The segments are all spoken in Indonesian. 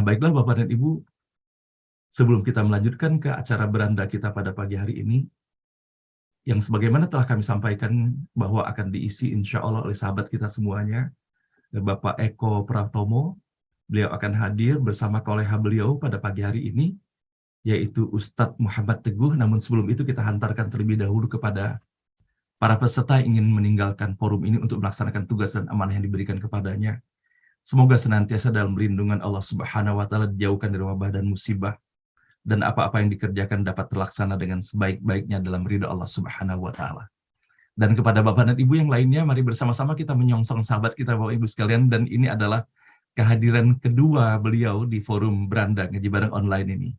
baiklah Bapak dan Ibu, sebelum kita melanjutkan ke acara beranda kita pada pagi hari ini, yang sebagaimana telah kami sampaikan bahwa akan diisi insya Allah oleh sahabat kita semuanya, Bapak Eko Pratomo, beliau akan hadir bersama kolega beliau pada pagi hari ini, yaitu Ustadz Muhammad Teguh. Namun sebelum itu kita hantarkan terlebih dahulu kepada para peserta yang ingin meninggalkan forum ini untuk melaksanakan tugas dan amanah yang diberikan kepadanya. Semoga senantiasa dalam lindungan Allah Subhanahu wa Ta'ala, dijauhkan dari wabah dan musibah, dan apa-apa yang dikerjakan dapat terlaksana dengan sebaik-baiknya dalam ridha Allah Subhanahu wa Ta'ala. Dan kepada Bapak dan Ibu yang lainnya, mari bersama-sama kita menyongsong sahabat kita Bapak Ibu sekalian, dan ini adalah kehadiran kedua beliau di forum beranda ngaji bareng online ini.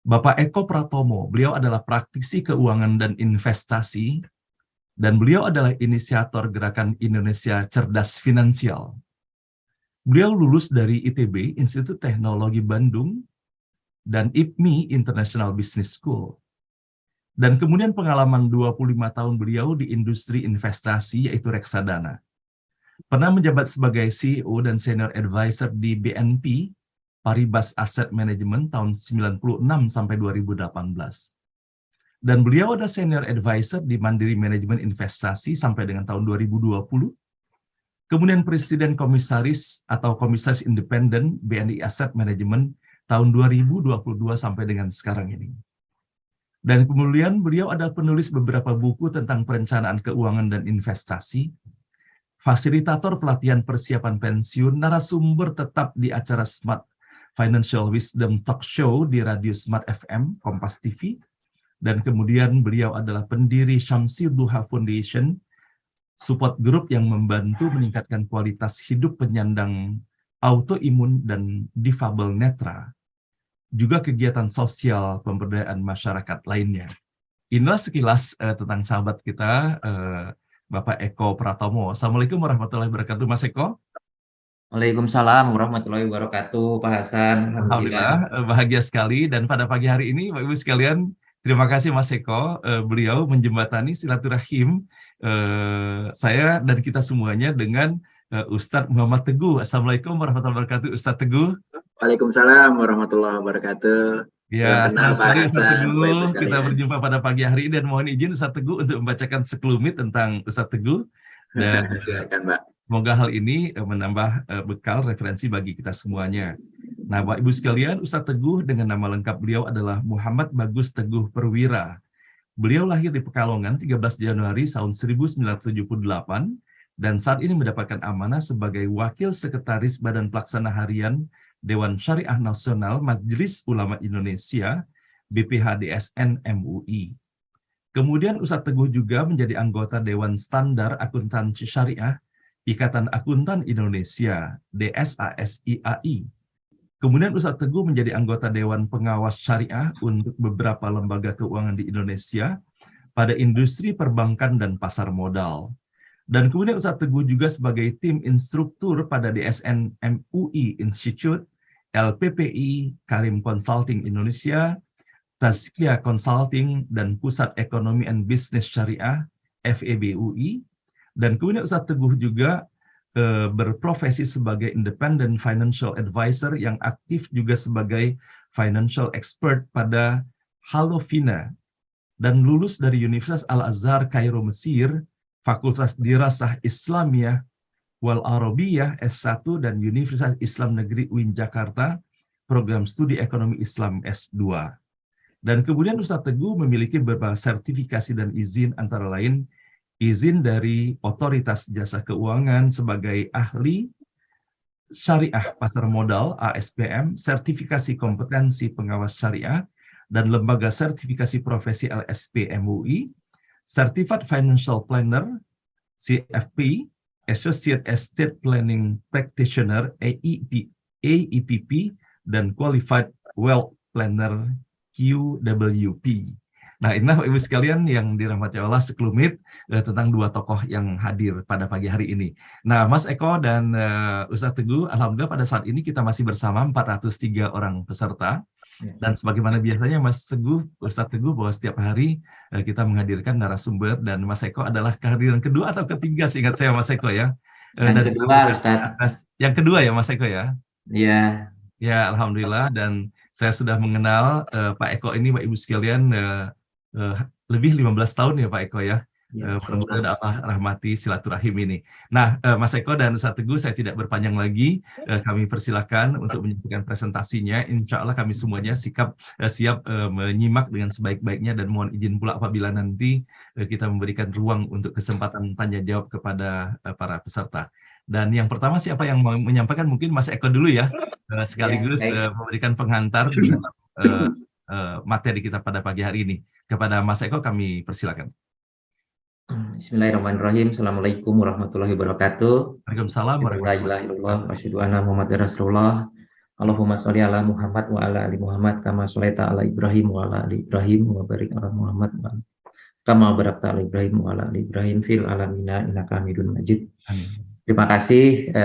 Bapak Eko Pratomo, beliau adalah praktisi keuangan dan investasi, dan beliau adalah inisiator gerakan Indonesia Cerdas Finansial. Beliau lulus dari ITB, Institut Teknologi Bandung, dan IPMI, International Business School. Dan kemudian pengalaman 25 tahun beliau di industri investasi, yaitu reksadana. Pernah menjabat sebagai CEO dan Senior Advisor di BNP Paribas Asset Management tahun 96 sampai 2018. Dan beliau ada Senior Advisor di Mandiri Manajemen Investasi sampai dengan tahun 2020. Kemudian Presiden Komisaris atau Komisaris Independen BNI Asset Management tahun 2022 sampai dengan sekarang ini. Dan kemudian beliau adalah penulis beberapa buku tentang perencanaan keuangan dan investasi, fasilitator pelatihan persiapan pensiun, narasumber tetap di acara Smart Financial Wisdom Talk Show di Radio Smart FM, Kompas TV, dan kemudian beliau adalah pendiri Syamsi Duha Foundation, support group yang membantu meningkatkan kualitas hidup penyandang autoimun dan difabel netra, juga kegiatan sosial pemberdayaan masyarakat lainnya. Inilah sekilas tentang sahabat kita, Bapak Eko Pratomo. Assalamualaikum warahmatullahi wabarakatuh, Mas Eko. Waalaikumsalam warahmatullahi wabarakatuh, Pak Hasan. Alhamdulillah, bahagia sekali. Dan pada pagi hari ini, Bapak Ibu sekalian, terima kasih Mas Eko, beliau menjembatani silaturahim saya dan kita semuanya dengan Ustadz Muhammad Teguh. Assalamualaikum warahmatullahi wabarakatuh, Ustadz Teguh. Waalaikumsalam warahmatullahi wabarakatuh. Ya, senang sekali Ustadz Teguh kita sekalian. berjumpa pada pagi hari ini, dan mohon izin Ustadz Teguh untuk membacakan sekelumit tentang Ustadz Teguh. Dan silakan, Mbak. Semoga hal ini menambah bekal referensi bagi kita semuanya. Nah, Bapak Ibu sekalian, Ustadz Teguh dengan nama lengkap beliau adalah Muhammad Bagus Teguh Perwira. Beliau lahir di Pekalongan 13 Januari tahun 1978 dan saat ini mendapatkan amanah sebagai Wakil Sekretaris Badan Pelaksana Harian Dewan Syariah Nasional Majelis Ulama Indonesia BPHDSN MUI. Kemudian Ustadz Teguh juga menjadi anggota Dewan Standar Akuntansi Syariah Ikatan Akuntan Indonesia DSASIAI. Kemudian Ustadz Teguh menjadi anggota Dewan Pengawas Syariah untuk beberapa lembaga keuangan di Indonesia pada industri perbankan dan pasar modal. Dan kemudian Ustadz Teguh juga sebagai tim instruktur pada DSN MUI Institute, LPPI, Karim Consulting Indonesia, Tazkiyah Consulting, dan Pusat Ekonomi and Business Syariah, FEBUI. Dan kemudian Ustadz Teguh juga berprofesi sebagai Independent Financial Advisor yang aktif juga sebagai Financial Expert pada Halofina, dan lulus dari Universitas Al-Azhar Kairo Mesir, Fakultas Dirasah Islamiyah wal Arabiyah S1, dan Universitas Islam Negeri UIN Jakarta, Program Studi Ekonomi Islam S2. Dan kemudian Ustadz Teguh memiliki beberapa sertifikasi dan izin, antara lain izin dari Otoritas Jasa Keuangan sebagai ahli syariah pasar modal ASPM, sertifikasi kompetensi pengawas syariah, dan lembaga sertifikasi profesi LSP MUI, Certified Financial Planner CFP, Associate Estate Planning Practitioner AEPP, dan Qualified Wealth Planner QWP. Nah, inilah Ibu sekalian yang dirahmati Allah sekelumit tentang dua tokoh yang hadir pada pagi hari ini. Nah, Mas Eko dan Ustadz Teguh, alhamdulillah pada saat ini kita masih bersama 403 orang peserta. Dan sebagaimana biasanya Mas Teguh, Ustadz Teguh, bahwa setiap hari kita menghadirkan narasumber, dan Mas Eko adalah kehadiran kedua atau ketiga, seingat saya Mas Eko ya. Yang kedua, Ustadz. Yang kedua ya Mas Eko ya. Iya. Ya, alhamdulillah, dan saya sudah mengenal Pak Eko ini, Pak Ibu sekalian, eh, lebih 15 tahun ya Pak Eko ya. Ya, Mudah-mudahan Allah rahmati silaturahim ini. Nah, Mas Eko dan Ustaz Teguh, saya tidak berpanjang lagi. Kami persilakan untuk menyampaikan presentasinya. Insya Allah kami semuanya siap menyimak dengan sebaik-baiknya, dan mohon izin pula apabila nanti kita memberikan ruang untuk kesempatan tanya jawab kepada para peserta. Dan yang pertama siapa yang mau menyampaikan? Mungkin Mas Eko dulu ya, sekaligus baik. memberikan penghantar di dalam materi kita pada pagi hari ini. Kepada Mas Eko kami persilakan. Bismillahirrahmanirrahim. Assalamualaikum warahmatullahi wabarakatuh. Waalaikumsalam La warahmatullahi ilaha illallah wa wabarakatuh. asyhadu anna Muhammadar Rasulullah. Allahumma sholli ala Muhammad wa ala ali Muhammad kama sholaita ala Ibrahim wa ala ali Ibrahim wa barik ala Muhammad wa kama barakta ala Ibrahim wa ala ali Ibrahim fil alamina innaka Hamidun Majid. Amin. Terima kasih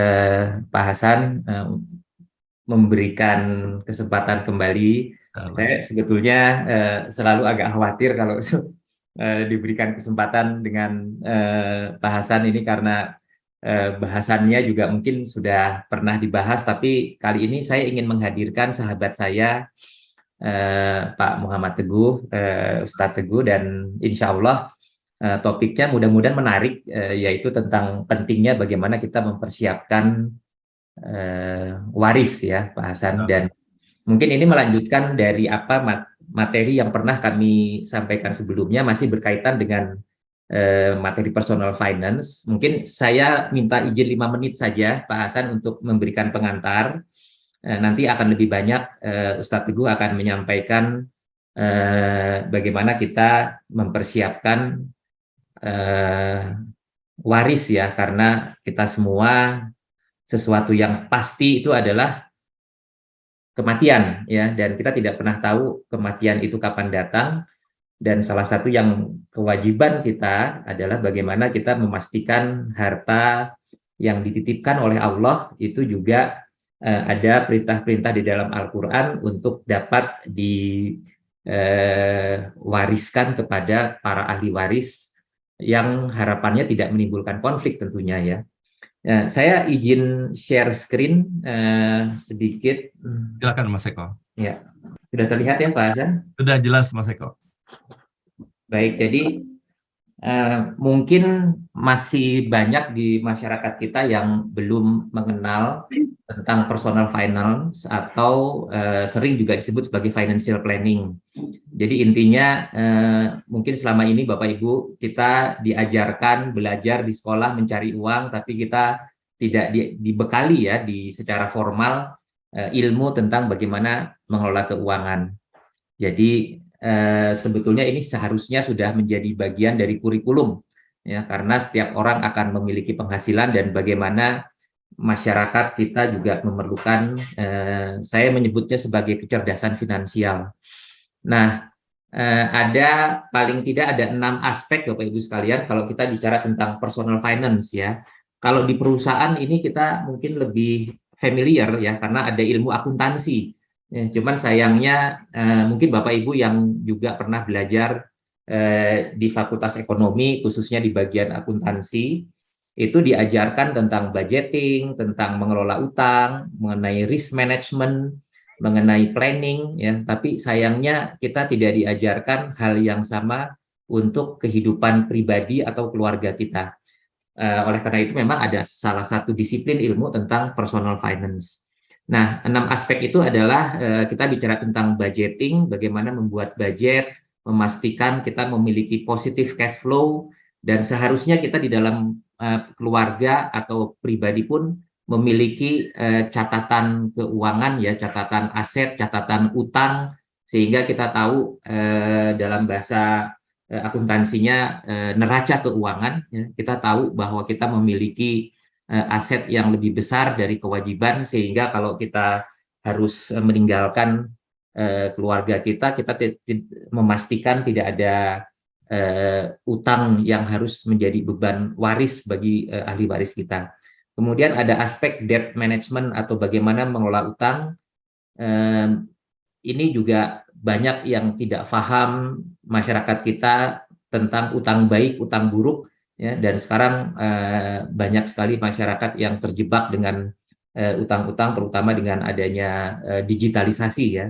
Pak Hasan memberikan kesempatan kembali. Saya sebetulnya selalu agak khawatir kalau diberikan kesempatan dengan Pak Hasan ini, karena bahasannya juga mungkin sudah pernah dibahas, tapi kali ini saya ingin menghadirkan sahabat saya Pak Muhammad Teguh, Ustadz Teguh, dan insya Allah topiknya mudah-mudahan menarik, yaitu tentang pentingnya bagaimana kita mempersiapkan waris ya Pak Hasan. Dan mungkin ini melanjutkan dari apa materi yang pernah kami sampaikan sebelumnya, masih berkaitan dengan materi personal finance. Mungkin saya minta izin 5 menit saja Pak Hasan untuk memberikan pengantar. Nanti akan lebih banyak Ustadz Teguh akan menyampaikan bagaimana kita mempersiapkan waris ya, karena kita semua sesuatu yang pasti itu adalah kematian ya, dan kita tidak pernah tahu kematian itu kapan datang. Dan salah satu yang kewajiban kita adalah bagaimana kita memastikan harta yang dititipkan oleh Allah itu juga ada perintah-perintah di dalam Al-Quran untuk dapat diwariskan kepada para ahli waris yang harapannya tidak menimbulkan konflik tentunya ya. Saya izin share screen sedikit. Silakan Mas Eko. Ya, sudah terlihat ya Pak Hasan? Sudah jelas Mas Eko. Baik, jadi mungkin masih banyak di masyarakat kita yang belum mengenal tentang personal finance, atau sering juga disebut sebagai financial planning. Jadi intinya mungkin selama ini Bapak Ibu kita diajarkan belajar di sekolah mencari uang, tapi kita tidak dibekali ya secara formal ilmu tentang bagaimana mengelola keuangan. Jadi sebetulnya ini seharusnya sudah menjadi bagian dari kurikulum ya, karena setiap orang akan memiliki penghasilan, dan bagaimana masyarakat kita juga memerlukan saya menyebutnya sebagai kecerdasan finansial. Nah, ada paling tidak ada 6 aspek Bapak Ibu sekalian kalau kita bicara tentang personal finance ya. Kalau di perusahaan ini kita mungkin lebih familiar ya, karena ada ilmu akuntansi. Ya, cuman sayangnya mungkin Bapak Ibu yang juga pernah belajar di Fakultas Ekonomi, khususnya di bagian akuntansi, itu diajarkan tentang budgeting, tentang mengelola utang, mengenai risk management, mengenai planning, ya. Tapi sayangnya kita tidak diajarkan hal yang sama untuk kehidupan pribadi atau keluarga kita. Oleh karena itu memang ada salah satu disiplin ilmu tentang personal finance. Nah, 6 aspek itu adalah kita bicara tentang budgeting, bagaimana membuat budget, memastikan kita memiliki positive cash flow, dan seharusnya kita di dalam keluarga atau pribadi pun memiliki catatan keuangan ya, catatan aset, catatan utang, sehingga kita tahu dalam bahasa akuntansinya neraca keuangan ya, kita tahu bahwa kita memiliki aset yang lebih besar dari kewajiban, sehingga kalau kita harus meninggalkan keluarga kita memastikan tidak ada utang yang harus menjadi beban waris bagi ahli waris kita. Kemudian ada aspek debt management atau bagaimana mengelola utang. Ini juga banyak yang tidak paham masyarakat kita tentang utang baik, utang buruk. Ya, dan sekarang banyak sekali masyarakat yang terjebak dengan utang-utang, terutama dengan adanya digitalisasi ya.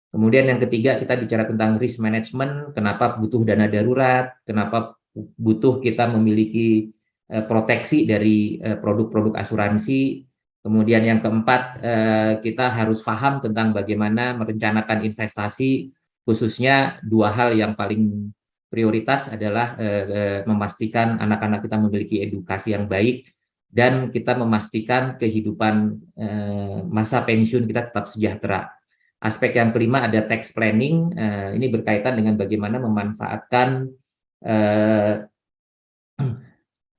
Kemudian yang ketiga, kita bicara tentang risk management, kenapa butuh dana darurat, kenapa butuh kita memiliki proteksi dari produk-produk asuransi. Kemudian yang keempat, kita harus paham tentang bagaimana merencanakan investasi, khususnya dua hal yang paling prioritas adalah memastikan anak-anak kita memiliki edukasi yang baik, dan kita memastikan kehidupan masa pensiun kita tetap sejahtera. Aspek yang kelima ada tax planning, ini berkaitan dengan bagaimana memanfaatkan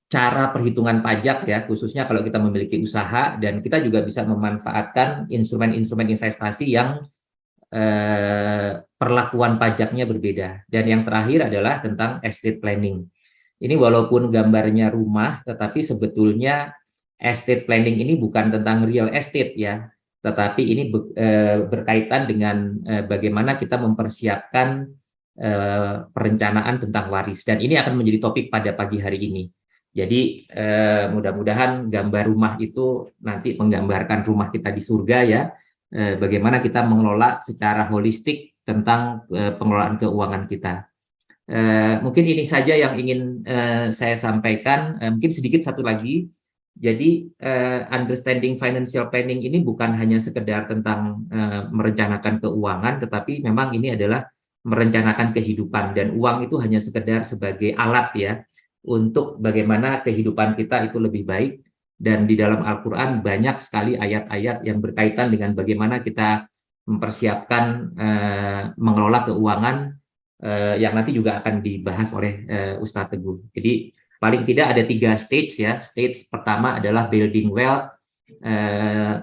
cara perhitungan pajak ya, khususnya kalau kita memiliki usaha, dan kita juga bisa memanfaatkan instrumen-instrumen investasi yang perlakuan pajaknya berbeda. Dan yang terakhir adalah tentang estate planning. Ini walaupun gambarnya rumah, tetapi sebetulnya estate planning ini bukan tentang real estate ya, tetapi ini berkaitan dengan bagaimana kita mempersiapkan perencanaan tentang waris. Dan ini akan menjadi topik pada pagi hari ini. Jadi mudah-mudahan gambar rumah itu nanti menggambarkan rumah kita di surga ya, bagaimana kita mengelola secara holistik tentang pengelolaan keuangan kita. Mungkin ini saja yang ingin saya sampaikan. Mungkin sedikit satu lagi. Jadi understanding financial planning ini bukan hanya sekedar tentang merencanakan keuangan, tetapi memang ini adalah merencanakan kehidupan, dan uang itu hanya sekedar sebagai alat ya untuk bagaimana kehidupan kita itu lebih baik. Dan di dalam Al-Quran banyak sekali ayat-ayat yang berkaitan dengan bagaimana kita mempersiapkan mengelola keuangan, yang nanti juga akan dibahas oleh Ustadz Teguh. Jadi paling tidak ada 3 stage ya. Stage pertama adalah building wealth,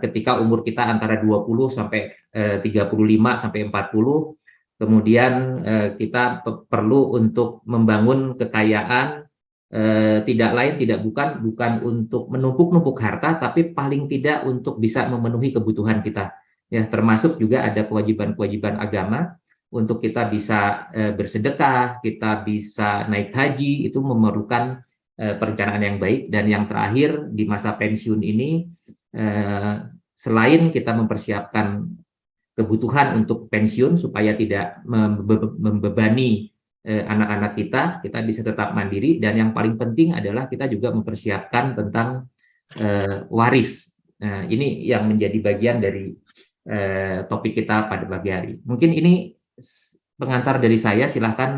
ketika umur kita antara 20 sampai 35 sampai 40. Kemudian kita perlu untuk membangun kekayaan, tidak lain tidak bukan untuk menumpuk-numpuk harta, tapi paling tidak untuk bisa memenuhi kebutuhan kita ya, termasuk juga ada kewajiban-kewajiban agama untuk kita bisa bersedekah, kita bisa naik haji. Itu memerlukan perencanaan yang baik. Dan yang terakhir di masa pensiun ini, selain kita mempersiapkan kebutuhan untuk pensiun supaya tidak membebani anak-anak kita bisa tetap mandiri, dan yang paling penting adalah kita juga mempersiapkan tentang waris. Nah, ini yang menjadi bagian dari topik kita pada pagi hari. Mungkin ini pengantar dari saya. Silahkan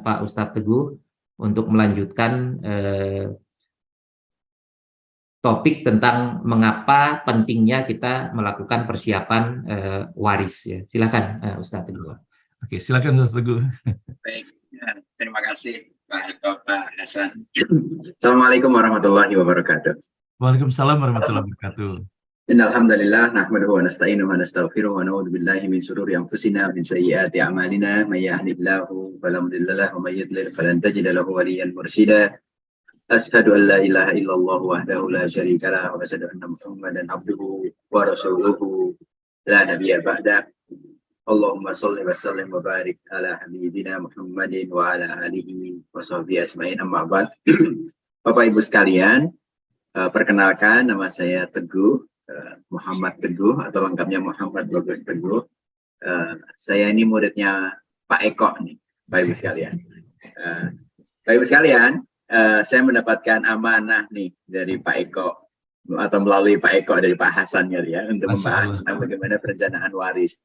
Pak Ustadz Teguh untuk melanjutkan topik tentang mengapa pentingnya kita melakukan persiapan waris ya. Silakan Ustadz Teguh. Oke, silakan Ustadz Teguh. Baik, terima kasih Pak Hasan. Assalamualaikum warahmatullahi wabarakatuh. Waalaikumsalam warahmatullahi wabarakatuh. Innalhamdulillah nahmaduhu wa nasta'inuhu wa nastaghfiruhu wa na'udzu billahi min shururi anfusina wa min sayyiati a'malina may yahdihillahu fala mudilla lahu wa may yudlil falan tajida lahu waliyyan mursyida. Asyhadu an la ilaha illallah wahdahu la syarika lahu wa asyhadu anna Muhammadan abduhu wa rasuluhu la nabiyya ba'da. Allahumma shalli wa sallim wa barik ala habibina Muhammadin wa ala alihi wa sahbihi ajmain, amma ba'd. Bapak Ibu sekalian, perkenalkan nama saya Teguh, Muhammad Teguh, atau lengkapnya Muhammad Bagus Teguh. Saya ini muridnya Pak Eko nih, Bapak Ibu sekalian. Bapak Ibu sekalian, saya mendapatkan amanah nih dari Pak Eko, atau melalui Pak Eko dari Pak Hasan ya, untuk membahas tentang bagaimana perencanaan waris.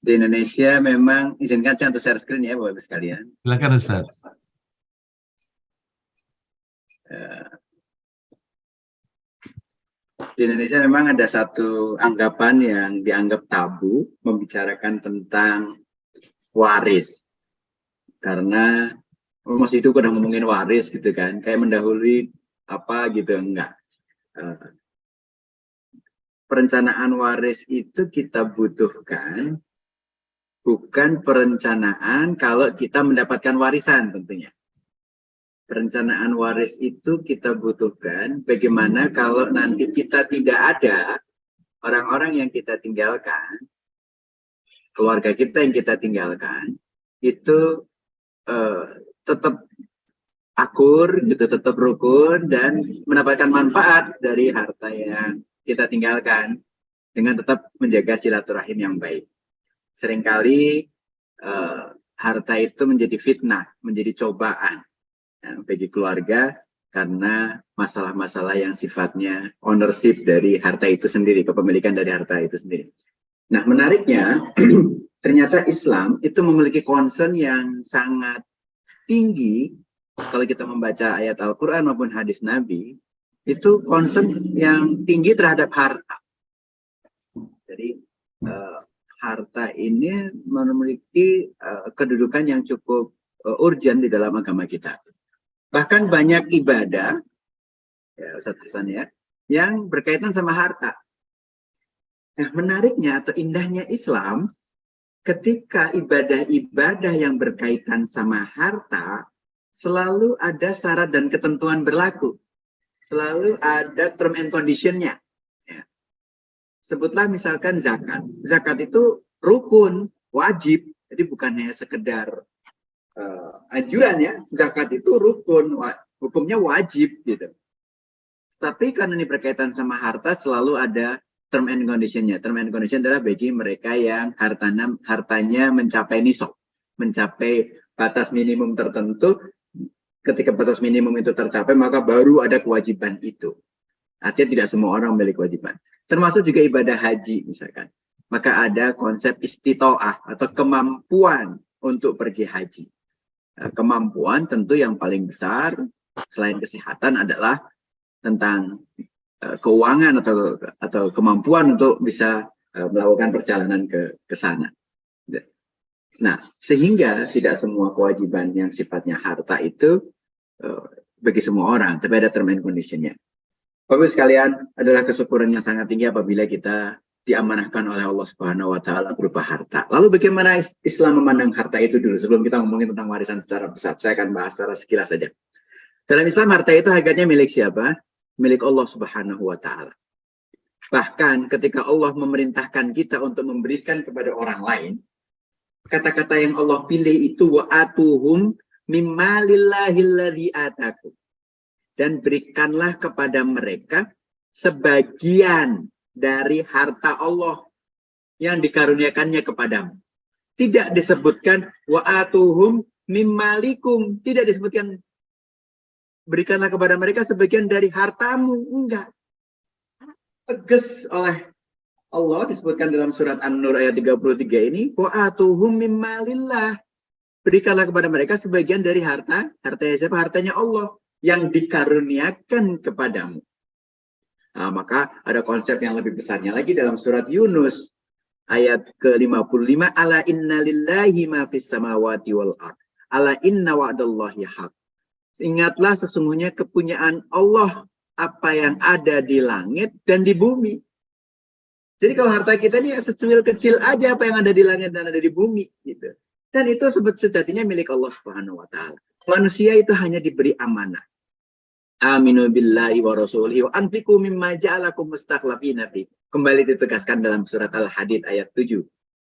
Di Indonesia memang, izinkan saya untuk share screen ya Bapak Ibu sekalian. Silakan Ustaz. Di Indonesia memang ada satu anggapan yang dianggap tabu membicarakan tentang waris, karena masih itu udah ngomongin waris gitu kan, kayak mendahului apa gitu. Enggak. Perencanaan waris itu kita butuhkan, bukan perencanaan kalau kita mendapatkan warisan tentunya. Perencanaan waris itu kita butuhkan bagaimana kalau nanti kita tidak ada, orang-orang yang kita tinggalkan, keluarga kita yang kita tinggalkan, itu tetap akur, gitu, tetap rukun dan mendapatkan manfaat dari harta yang kita tinggalkan dengan tetap menjaga silaturahim yang baik. Seringkali harta itu menjadi fitnah, menjadi cobaan bagi keluarga karena masalah-masalah yang sifatnya ownership dari harta itu sendiri, kepemilikan dari harta itu sendiri. Nah, menariknya ternyata Islam itu memiliki concern yang sangat tinggi. Kalau kita membaca ayat Al-Quran maupun hadis Nabi, itu concern yang tinggi terhadap harta. Jadi harta ini memiliki kedudukan yang cukup urgent di dalam agama kita. Bahkan banyak ibadah, ya Ustaz Hasan ya, yang berkaitan sama harta. Nah, menariknya atau indahnya Islam, ketika ibadah-ibadah yang berkaitan sama harta, selalu ada syarat dan ketentuan berlaku. Selalu ada term and condition-nya. Ya. Sebutlah misalkan zakat. Zakat itu rukun, wajib. Jadi bukan hanya sekedar anjuran ya. Zakat itu rukun, hukumnya wajib gitu. Tapi karena ini berkaitan sama harta, selalu ada term and condition-nya. Term and condition adalah bagi mereka yang hartanya mencapai nisab, mencapai batas minimum tertentu. Ketika batas minimum itu tercapai, maka baru ada kewajiban itu. Artinya tidak semua orang memiliki kewajiban. Termasuk juga ibadah haji misalkan. Maka ada konsep istitoah atau kemampuan untuk pergi haji. Kemampuan tentu yang paling besar selain kesehatan adalah tentang keuangan atau kemampuan untuk bisa melakukan perjalanan ke sana. Nah, sehingga tidak semua kewajiban yang sifatnya harta itu bagi semua orang, tapi ada term and condition-nya. Bapak sekalian, adalah kesyukuran yang sangat tinggi apabila kita diamanahkan oleh Allah Subhanahu wa taala berupa harta. Lalu bagaimana Islam memandang harta itu dulu sebelum kita ngomongin tentang warisan secara besar? Saya akan bahas secara sekilas saja. Dalam Islam harta itu hakikatnya milik siapa? Milik Allah Subhanahu wa taala. Bahkan ketika Allah memerintahkan kita untuk memberikan kepada orang lain, kata-kata yang Allah pilih itu wa'atuhum mimma lillahilladzi atakum. Dan berikanlah kepada mereka sebagian dari harta Allah yang dikaruniakannya kepadamu. Tidak disebutkan wa'atuhum mimmalikum, tidak disebutkan berikanlah kepada mereka sebagian dari hartamu, enggak. Tegas oleh Allah disebutkan dalam surat An-Nur ayat 33 ini, wa'atuhum mimmalillah. Berikanlah kepada mereka sebagian dari hartanya siapa? Hartanya Allah yang dikaruniakan kepadamu. Nah, maka ada konsep yang lebih besarnya lagi dalam surat Yunus ayat ke-55, ala inna lillahi ma fis samawati wal ard. Ala inna wa'dallahi haq. Ingatlah sesungguhnya kepunyaan Allah apa yang ada di langit dan di bumi. Jadi kalau harta kita ini secuil kecil aja apa yang ada di langit dan ada di bumi gitu. Dan itu sejatinya milik Allah Subhanahu wa taala. Manusia itu hanya diberi amanah. Aminu billahi wa rasulihi wa anfiqu mimma ja'alakum mustakhlifina fi. Kembali ditegaskan dalam surat Al-Hadid ayat 7.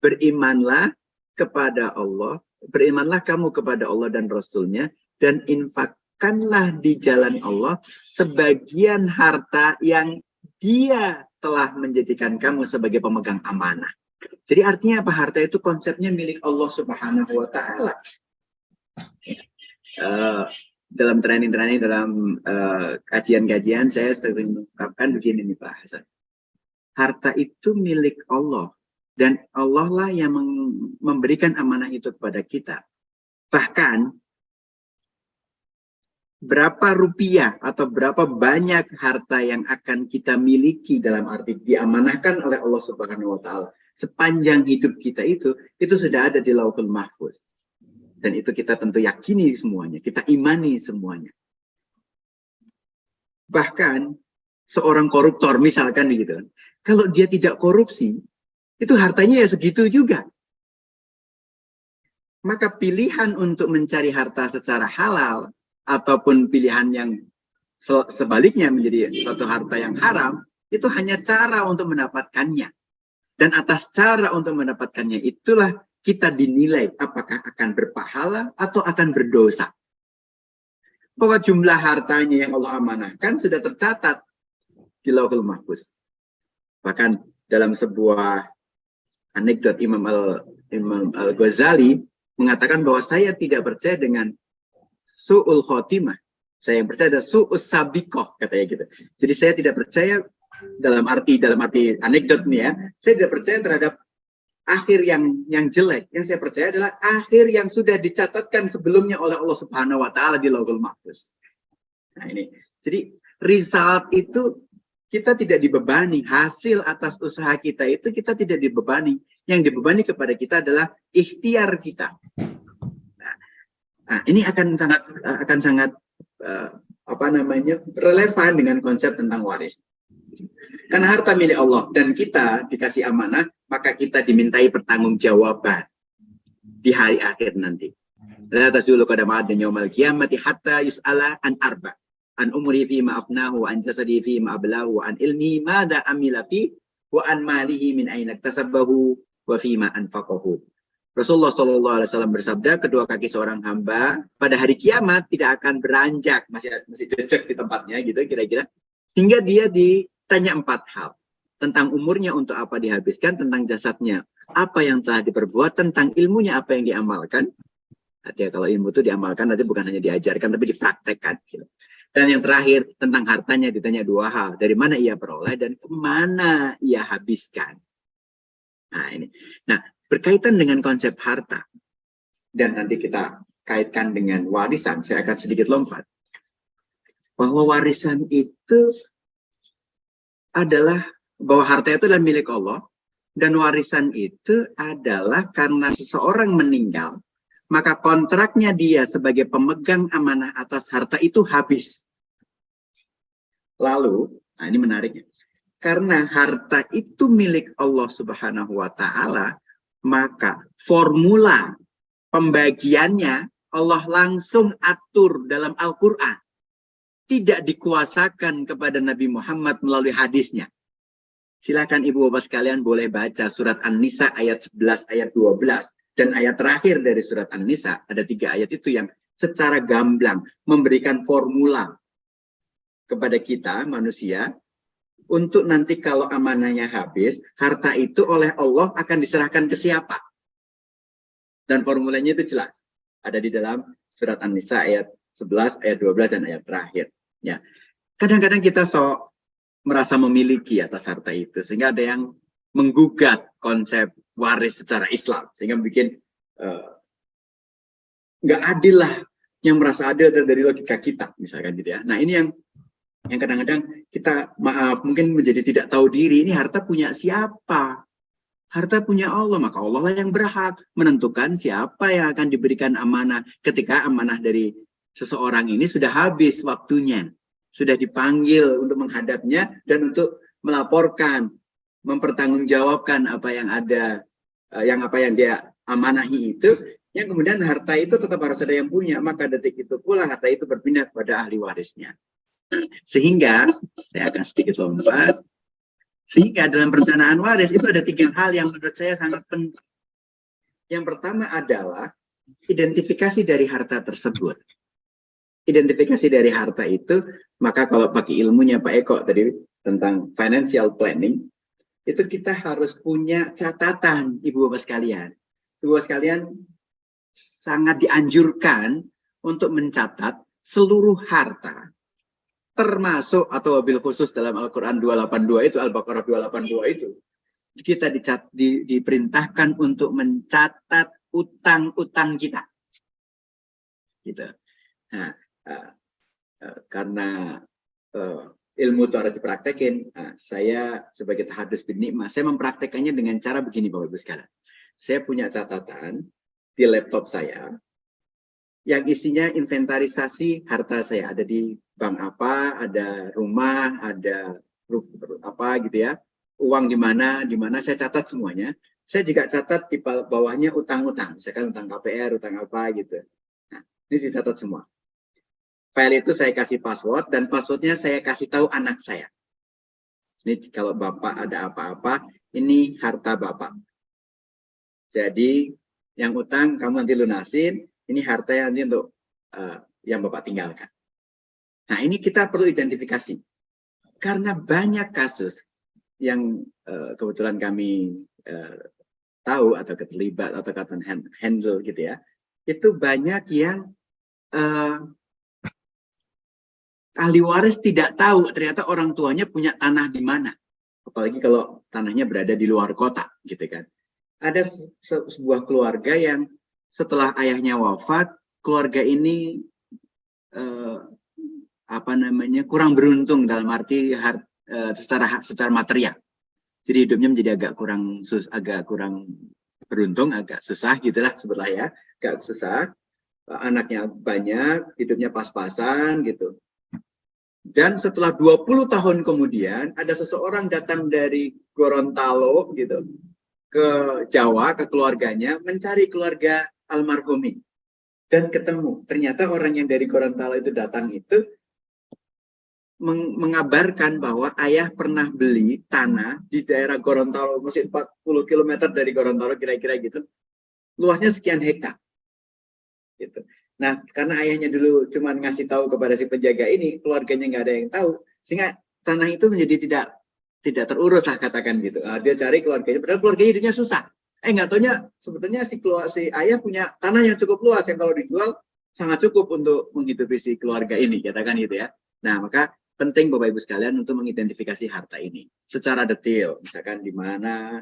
Berimanlah kepada Allah, berimanlah kamu kepada Allah dan Rasulnya, dan infakkanlah di jalan Allah sebagian harta yang Dia telah menjadikan kamu sebagai pemegang amanah. Jadi artinya apa? Harta itu konsepnya milik Allah Subhanahu wa taala. Dalam training-training, dalam kajian-kajian saya sering mengungkapkan begini nih Pak Hasan. Harta itu milik Allah dan Allah lah yang memberikan amanah itu kepada kita. Bahkan berapa rupiah atau berapa banyak harta yang akan kita miliki dalam arti diamanahkan oleh Allah Subhanahu wa taala sepanjang hidup kita itu sudah ada di Lauhul Mahfuz. Dan itu kita tentu yakini semuanya, kita imani semuanya. Bahkan seorang koruptor misalkan gitu, kalau dia tidak korupsi, itu hartanya ya segitu juga. Maka pilihan untuk mencari harta secara halal ataupun pilihan yang sebaliknya menjadi suatu harta yang haram, itu hanya cara untuk mendapatkannya. Dan atas cara untuk mendapatkannya itulah kita dinilai apakah akan berpahala atau akan berdosa. bahwa jumlah hartanya yang Allah amanahkan sudah tercatat di Lauhul Mahfuz. Bahkan dalam sebuah anekdot Imam Al-Ghazali mengatakan bahwa saya tidak percaya dengan su'ul khotimah. Saya yang percaya ada su'us sabiqoh, katanya gitu. Jadi saya tidak percaya dalam arti anekdot ini ya, saya tidak percaya terhadap akhir yang jelek. Yang saya percaya adalah akhir yang sudah dicatatkan sebelumnya oleh Allah Subhanahu wa taala di Lauhul Mahfuz. Nah ini. Jadi result itu kita tidak dibebani, hasil atas usaha kita itu kita tidak dibebani. Yang dibebani kepada kita adalah ikhtiar kita. Nah, ini akan sangat relevan dengan konsep tentang waris. Karena harta milik Allah dan kita dikasih amanah, maka kita dimintai pertanggungjawaban di hari akhir nanti. La tazulu qadama 'abdin yaumal qiyamati hatta yus'ala an arba. An umri fi ma afnahu, an jasadi fi ma ablahu, an ilmi madza amila fi, wa an malihi min aina iktasabahu, wa fi ma anfaqahu. Rasulullah SAW bersabda, kedua kaki seorang hamba pada hari kiamat tidak akan beranjak, masih jejak di tempatnya gitu kira-kira, hingga dia ditanya 4 hal. Tentang umurnya untuk apa dihabiskan, tentang jasadnya apa yang telah diperbuat, tentang ilmunya apa yang diamalkan. Artinya kalau ilmu itu diamalkan nanti bukan hanya diajarkan tapi dipraktekkan gitu. Dan yang terakhir tentang hartanya ditanya 2 hal, dari mana ia peroleh dan kemana ia habiskan. Nah ini, berkaitan dengan konsep harta dan nanti kita kaitkan dengan warisan, saya akan sedikit lompat bahwa warisan itu adalah bahwa harta itu adalah milik Allah dan warisan itu adalah karena seseorang meninggal, maka kontraknya dia sebagai pemegang amanah atas harta itu habis. Lalu, nah ini menariknya, karena harta itu milik Allah Subhanahu wa taala, maka formula pembagiannya Allah langsung atur dalam Al-Quran. Tidak dikuasakan kepada Nabi Muhammad melalui hadisnya. Silakan ibu bapak sekalian boleh baca surat An-Nisa ayat 11, ayat 12. Dan ayat terakhir dari surat An-Nisa, ada 3 ayat itu yang secara gamblang memberikan formula kepada kita manusia, untuk nanti kalau amanahnya habis, harta itu oleh Allah akan diserahkan ke siapa. Dan formulanya itu jelas. Ada di dalam surat An-Nisa ayat 11, ayat 12, dan ayat terakhir. Ya. Kadang-kadang kita merasa memiliki atas harta itu. Sehingga ada yang menggugat konsep waris secara Islam. Sehingga bikin nggak adil lah. Yang merasa adil dari logika kita. Misalkan gitu ya. Nah ini yang kadang-kadang kita mungkin menjadi tidak tahu diri. Ini harta punya siapa? Harta punya Allah, maka Allah lah yang berhak menentukan siapa yang akan diberikan amanah ketika amanah dari seseorang ini sudah habis waktunya, sudah dipanggil untuk menghadapnya dan untuk melaporkan, mempertanggungjawabkan apa yang ada, apa yang dia amanahi itu, yang kemudian harta itu tetap harus ada yang punya, maka detik itu pula harta itu berpindah kepada ahli warisnya. Sehingga, saya akan sedikit lompat, sehingga dalam perencanaan waris itu ada 3 hal yang menurut saya sangat penting. Yang pertama adalah identifikasi dari harta tersebut. Identifikasi dari harta itu, maka kalau pakai ilmunya Pak Eko tadi tentang financial planning, itu kita harus punya catatan, Ibu Bapak sekalian. Ibu Bapak sekalian sangat dianjurkan untuk mencatat seluruh harta, termasuk atau wabil khusus dalam Al-Quran 282 itu, Al-Baqarah 282 itu, kita diperintahkan untuk mencatat utang-utang kita. Gitu. Nah, karena ilmu itu harus dipraktekin, saya sebagai tahadus bin nikmah, saya mempraktekannya dengan cara begini Bapak Ibu sekalian. Saya punya catatan di laptop saya, yang isinya inventarisasi harta saya. Ada di bank apa, ada rumah, ada apa gitu ya, uang di mana saya catat semuanya. Saya juga catat di bawahnya utang-utang, misalkan utang KPR, utang apa gitu. Nah, ini dicatat semua. File itu saya kasih password dan passwordnya saya kasih tahu anak saya. Ini kalau Bapak ada apa-apa, ini harta Bapak. Jadi yang utang kamu nanti lunasin, ini harta yang nanti untuk yang Bapak tinggalkan. Nah, ini kita perlu identifikasi. Karena banyak kasus yang kebetulan kami tahu atau terlibat atau handle gitu ya, itu banyak yang ahli waris tidak tahu ternyata orang tuanya punya tanah di mana. Apalagi kalau tanahnya berada di luar kota gitu kan. Ada sebuah keluarga yang setelah ayahnya wafat, keluarga ini kurang beruntung dalam arti secara material. Jadi hidupnya menjadi agak kurang beruntung, agak susah gitulah sebutlah ya, agak susah. Anaknya banyak, hidupnya pas-pasan gitu. Dan setelah 20 tahun kemudian ada seseorang datang dari Gorontalo gitu ke Jawa, ke keluarganya, mencari keluarga almarhumin. Dan ketemu. Ternyata orang yang dari Gorontalo itu datang itu mengabarkan bahwa ayah pernah beli tanah di daerah Gorontalo, masih 40 km dari Gorontalo kira-kira gitu. Luasnya sekian hektar. Gitu. Nah, karena ayahnya dulu cuma ngasih tahu kepada si penjaga ini, keluarganya nggak ada yang tahu, sehingga tanah itu menjadi tidak terurus lah katakan gitu. Nah, dia cari keluarganya, padahal keluarganya hidupnya susah. Nggak taunya sebetulnya si ayah punya tanah yang cukup luas yang kalau dijual sangat cukup untuk menghidupi si keluarga ini, katakan gitu ya. Nah, maka penting Bapak Ibu sekalian untuk mengidentifikasi harta ini secara detail, misalkan di mana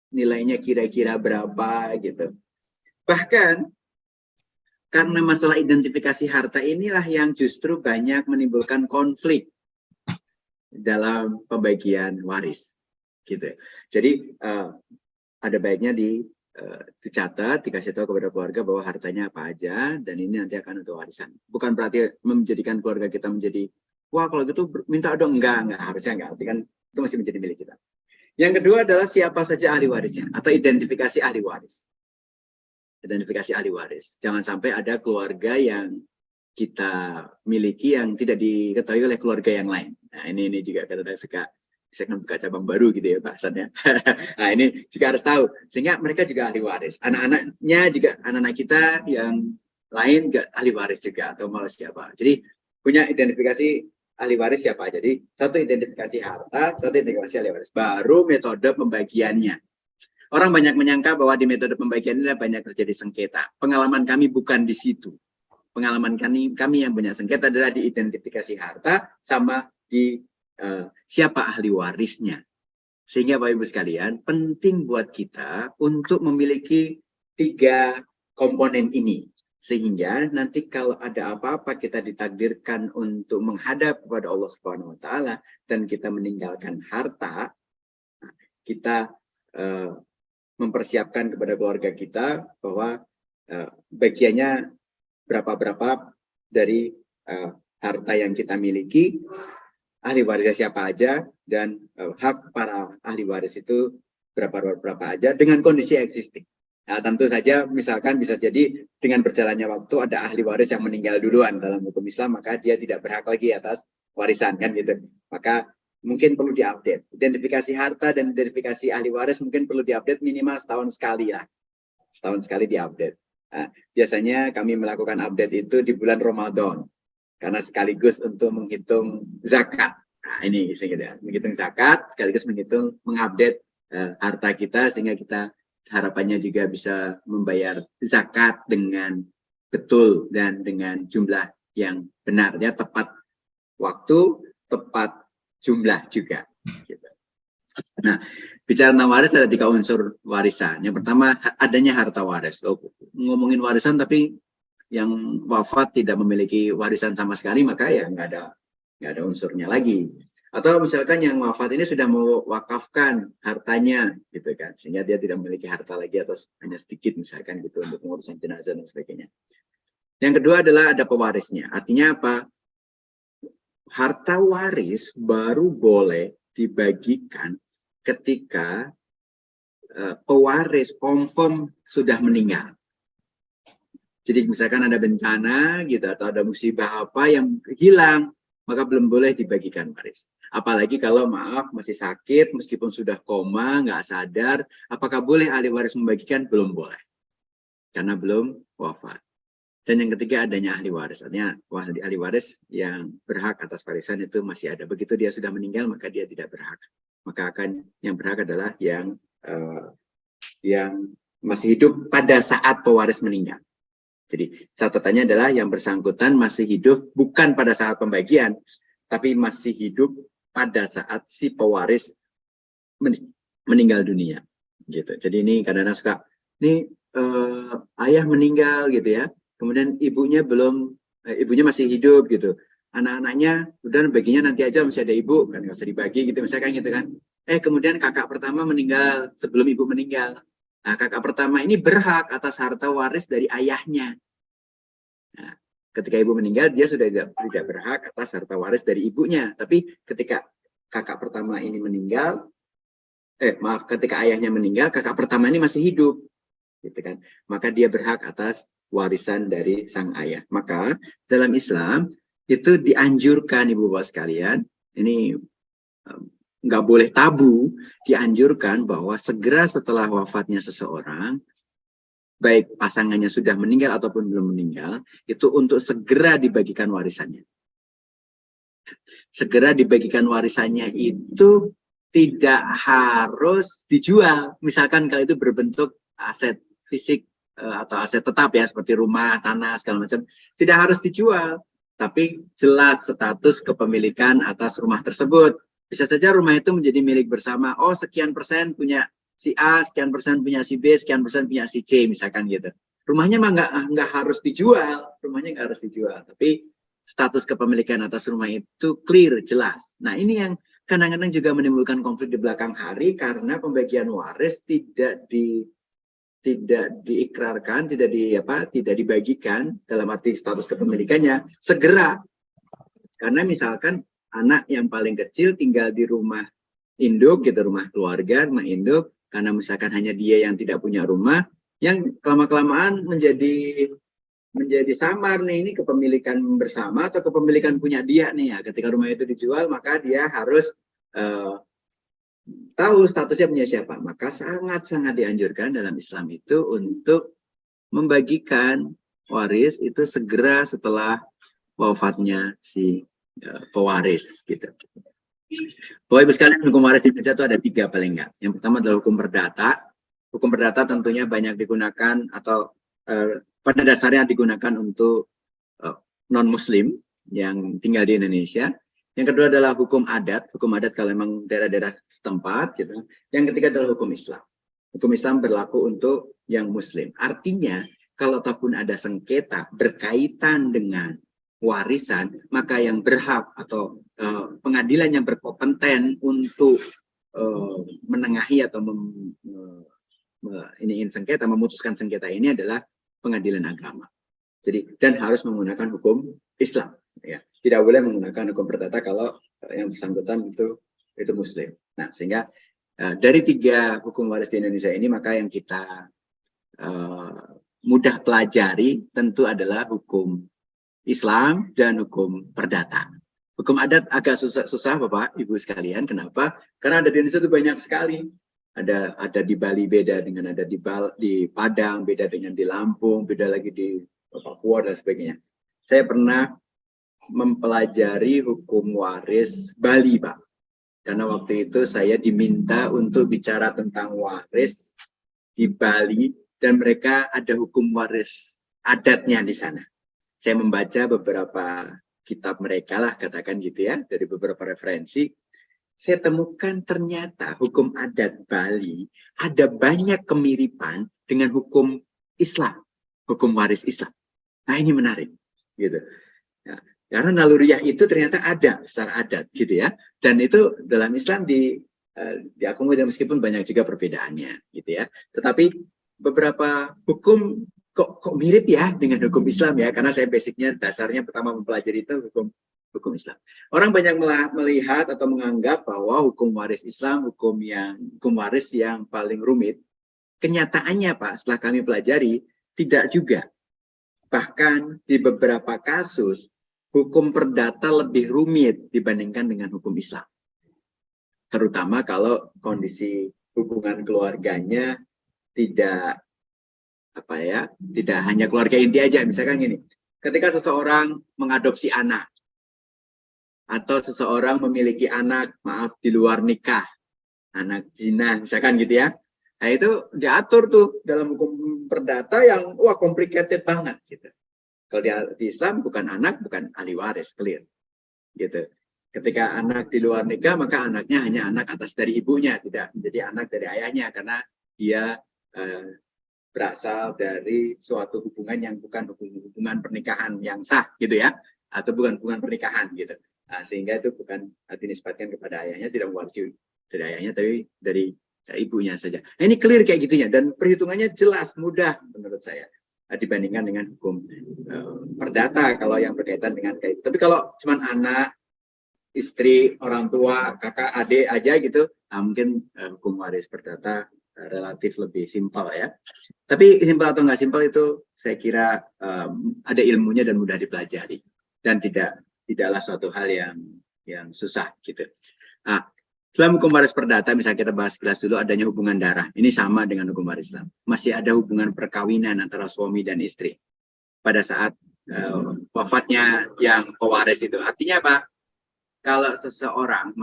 nilainya kira-kira berapa gitu. Bahkan karena masalah identifikasi harta inilah yang justru banyak menimbulkan konflik dalam pembagian waris, gitu. Jadi ada baiknya dicatat, dikasih tahu kepada keluarga bahwa hartanya apa aja, dan ini nanti akan untuk warisan. Bukan berarti menjadikan keluarga kita menjadi, wah kalau gitu minta dong, enggak, harusnya enggak. Tapi kan itu masih menjadi milik kita. Yang kedua adalah siapa saja ahli warisnya, atau identifikasi ahli waris. Identifikasi ahli waris. Jangan sampai ada keluarga yang kita miliki yang tidak diketahui oleh keluarga yang lain. Nah, ini juga kadang-kadang saya kan buka cabang baru gitu ya bahasannya. Nah, ini juga harus tahu. Sehingga mereka juga ahli waris. Anak-anaknya juga, anak-anak kita yang lain juga ahli waris juga, atau malah siapa. Jadi, punya identifikasi ahli waris siapa. Jadi, satu identifikasi harta, satu identifikasi ahli waris. Baru metode pembagiannya. Orang banyak menyangka bahwa di metode pembagian ini banyak terjadi sengketa. Pengalaman kami bukan di situ. Pengalaman kami yang banyak sengketa adalah di identifikasi harta sama di siapa ahli warisnya. Sehingga Bapak Ibu sekalian, penting buat kita untuk memiliki 3 komponen ini. Sehingga nanti kalau ada apa-apa kita ditakdirkan untuk menghadap kepada Allah Subhanahu wa taala dan kita meninggalkan harta, kita mempersiapkan kepada keluarga kita bahwa bagiannya berapa-berapa dari harta yang kita miliki, ahli warisnya siapa aja, dan hak para ahli waris itu berapa aja dengan kondisi existing. Nah, tentu saja misalkan bisa jadi dengan berjalannya waktu ada ahli waris yang meninggal duluan dalam hukum Islam, maka dia tidak berhak lagi atas warisan kan gitu. Maka mungkin perlu diupdate. Identifikasi harta dan identifikasi ahli waris mungkin perlu diupdate minimal setahun sekali lah. Setahun sekali diupdate. Nah, biasanya kami melakukan update itu di bulan Ramadan. Karena sekaligus untuk menghitung zakat. Nah, ini sehingga menghitung zakat, sekaligus mengupdate harta kita, sehingga kita harapannya juga bisa membayar zakat dengan betul dan dengan jumlah yang benar. Ya, tepat waktu, tepat jumlah juga. Gitu. Nah, bicara tentang waris ada 3 unsur warisan. Yang pertama adanya harta waris. Ngomongin warisan tapi yang wafat tidak memiliki warisan sama sekali, maka ya nggak ada unsurnya lagi. Atau misalkan yang wafat ini sudah mewakafkan hartanya, gitu kan, sehingga dia tidak memiliki harta lagi atau hanya sedikit misalkan gitu untuk pengurusan jenazah dan sebagainya. Yang kedua adalah ada pewarisnya. Artinya apa? Harta waris baru boleh dibagikan ketika pewaris confirm sudah meninggal. Jadi misalkan ada bencana gitu atau ada musibah apa yang hilang, maka belum boleh dibagikan waris. Apalagi kalau maaf masih sakit, meskipun sudah koma, nggak sadar, apakah boleh ahli waris membagikan? Belum boleh. Karena belum wafat. Dan yang ketiga adanya ahli waris. Artinya ahli waris yang berhak atas warisan itu masih ada. Begitu dia sudah meninggal maka dia tidak berhak. Maka akan yang berhak adalah yang masih hidup pada saat pewaris meninggal. Jadi catatannya adalah yang bersangkutan masih hidup bukan pada saat pembagian, tapi masih hidup pada saat si pewaris meninggal dunia. Gitu. Jadi ini kadang-kadang suka, ini ayah meninggal gitu ya. Kemudian ibunya masih hidup gitu. Anak-anaknya udah baginya nanti aja, masih ada ibu kan nggak usah dibagi gitu misalkan gitu kan. Kemudian kakak pertama meninggal sebelum ibu meninggal. Nah, kakak pertama ini berhak atas harta waris dari ayahnya. Nah, ketika ibu meninggal dia sudah tidak berhak atas harta waris dari ibunya. Tapi ketika kakak pertama ini meninggal, ketika ayahnya meninggal, kakak pertama ini masih hidup. Gitu kan. Maka dia berhak atas warisan dari sang ayah. Maka dalam Islam itu dianjurkan ibu bapak sekalian, ini nggak boleh tabu, dianjurkan bahwa segera setelah wafatnya seseorang, baik pasangannya sudah meninggal ataupun belum meninggal, itu untuk segera dibagikan warisannya. Segera dibagikan warisannya itu tidak harus dijual. Misalkan kalau itu berbentuk aset fisik atau aset tetap ya, seperti rumah, tanah, segala macam, tidak harus dijual, tapi jelas status kepemilikan atas rumah tersebut. Bisa saja rumah itu menjadi milik bersama. Oh, sekian persen punya si A, sekian persen punya si B, sekian persen punya si C, misalkan gitu. Rumahnya mah nggak harus dijual, rumahnya nggak harus dijual, tapi status kepemilikan atas rumah itu clear, jelas. Nah, ini yang kadang-kadang juga menimbulkan konflik di belakang hari karena pembagian waris tidak diikrarkan, tidak dibagikan dalam arti status kepemilikannya segera. Karena misalkan anak yang paling kecil tinggal di rumah induk gitu, rumah keluarga, rumah induk, karena misalkan hanya dia yang tidak punya rumah, yang kelama-kelamaan menjadi samar nih, ini kepemilikan bersama atau kepemilikan punya dia nih ya. Ketika rumah itu dijual maka dia harus tahu statusnya punya siapa. Maka sangat-sangat dianjurkan dalam Islam itu untuk membagikan waris itu segera setelah wafatnya si pewaris gitu. Bapak Ibu sekalian, hukum waris di Indonesia itu ada 3 paling enggak. Yang pertama adalah hukum perdata. Hukum perdata tentunya banyak digunakan atau pada dasarnya digunakan untuk non-muslim yang tinggal di Indonesia. Yang kedua adalah hukum adat kalau memang daerah-daerah setempat gitu. Yang ketiga adalah hukum Islam. Hukum Islam berlaku untuk yang muslim. Artinya kalau ataupun ada sengketa berkaitan dengan warisan, maka yang berhak atau pengadilan yang berkompeten untuk menengahi atau memutuskan sengketa ini adalah pengadilan agama. Jadi dan harus menggunakan hukum Islam. Ya, tidak boleh menggunakan hukum perdata kalau yang bersangkutan itu muslim. Nah, sehingga dari 3 hukum waris di Indonesia ini, maka yang kita mudah pelajari tentu adalah hukum Islam dan hukum perdata. Hukum adat agak susah Bapak Ibu sekalian. Kenapa? Karena ada di Indonesia itu banyak sekali. Ada di Bali beda dengan ada di Padang, beda dengan di Lampung, beda lagi di Papua dan sebagainya. Saya pernah mempelajari hukum waris Bali, Pak. Karena waktu itu saya diminta untuk bicara tentang waris di Bali dan mereka ada hukum waris adatnya di sana. Saya membaca beberapa kitab mereka lah, katakan gitu ya, dari beberapa referensi. Saya temukan ternyata hukum adat Bali ada banyak kemiripan dengan hukum Islam, hukum waris Islam. Nah, ini menarik, gitu. Ya, karena naluriah itu ternyata ada secara adat, gitu ya. Dan itu dalam Islam diakomodir meskipun banyak juga perbedaannya, gitu ya. Tetapi beberapa hukum kok mirip ya dengan hukum Islam ya, karena saya basicnya dasarnya pertama mempelajari itu hukum Islam. Orang banyak melihat atau menganggap bahwa hukum waris Islam hukum waris yang paling rumit. Kenyataannya Pak, setelah kami pelajari tidak juga. Bahkan di beberapa kasus hukum perdata lebih rumit dibandingkan dengan hukum Islam. Terutama kalau kondisi hubungan keluarganya tidak tidak hanya keluarga inti aja. Misalkan gini, ketika seseorang mengadopsi anak atau seseorang memiliki anak, maaf, di luar nikah, anak zina, misalkan gitu ya. Nah itu diatur tuh dalam hukum perdata yang complicated banget gitu. Kalau di Islam bukan anak, bukan ahli waris, clear. Gitu. Ketika anak di luar nikah, maka anaknya hanya anak atas dari ibunya, tidak menjadi anak dari ayahnya karena dia berasal dari suatu hubungan yang bukan hubungan pernikahan yang sah gitu ya, atau bukan hubungan pernikahan gitu. Nah, sehingga itu bukan dinisbatkan kepada ayahnya, tidak mewarisi dari ayahnya, tapi dari ibunya saja. Nah, ini clear kayak gitunya dan perhitungannya jelas, mudah menurut saya dibandingkan dengan hukum perdata kalau yang berkaitan dengan kayak itu. Tapi kalau cuma anak, istri, orang tua, kakak, adik aja gitu, nah mungkin hukum waris perdata relatif lebih simpel ya. Tapi simpel atau nggak simpel itu saya kira ada ilmunya dan mudah dipelajari dan tidaklah suatu hal yang susah gitu. Nah, dalam hukum waris perdata misalnya kita bahas kelas dulu adanya hubungan darah. Ini sama dengan hukum waris Islam. Masih ada hubungan perkawinan antara suami dan istri pada saat wafatnya yang pewaris itu. Artinya apa? Kalau seseorang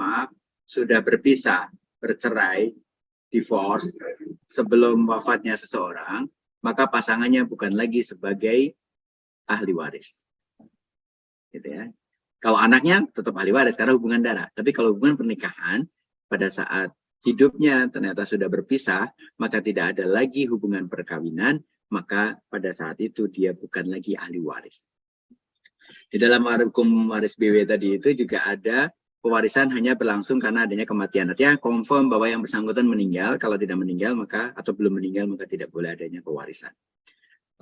sudah berpisah, bercerai, divorce sebelum wafatnya seseorang, maka pasangannya bukan lagi sebagai ahli waris. Gitu ya. Kalau anaknya tetap ahli waris karena hubungan darah. Tapi kalau hubungan pernikahan pada saat hidupnya ternyata sudah berpisah, maka tidak ada lagi hubungan perkawinan, maka pada saat itu dia bukan lagi ahli waris. Di dalam hukum waris BW tadi itu juga ada pewarisan hanya berlangsung karena adanya kematian. Artinya confirm bahwa yang bersangkutan meninggal. Kalau tidak meninggal atau belum meninggal maka tidak boleh adanya pewarisan.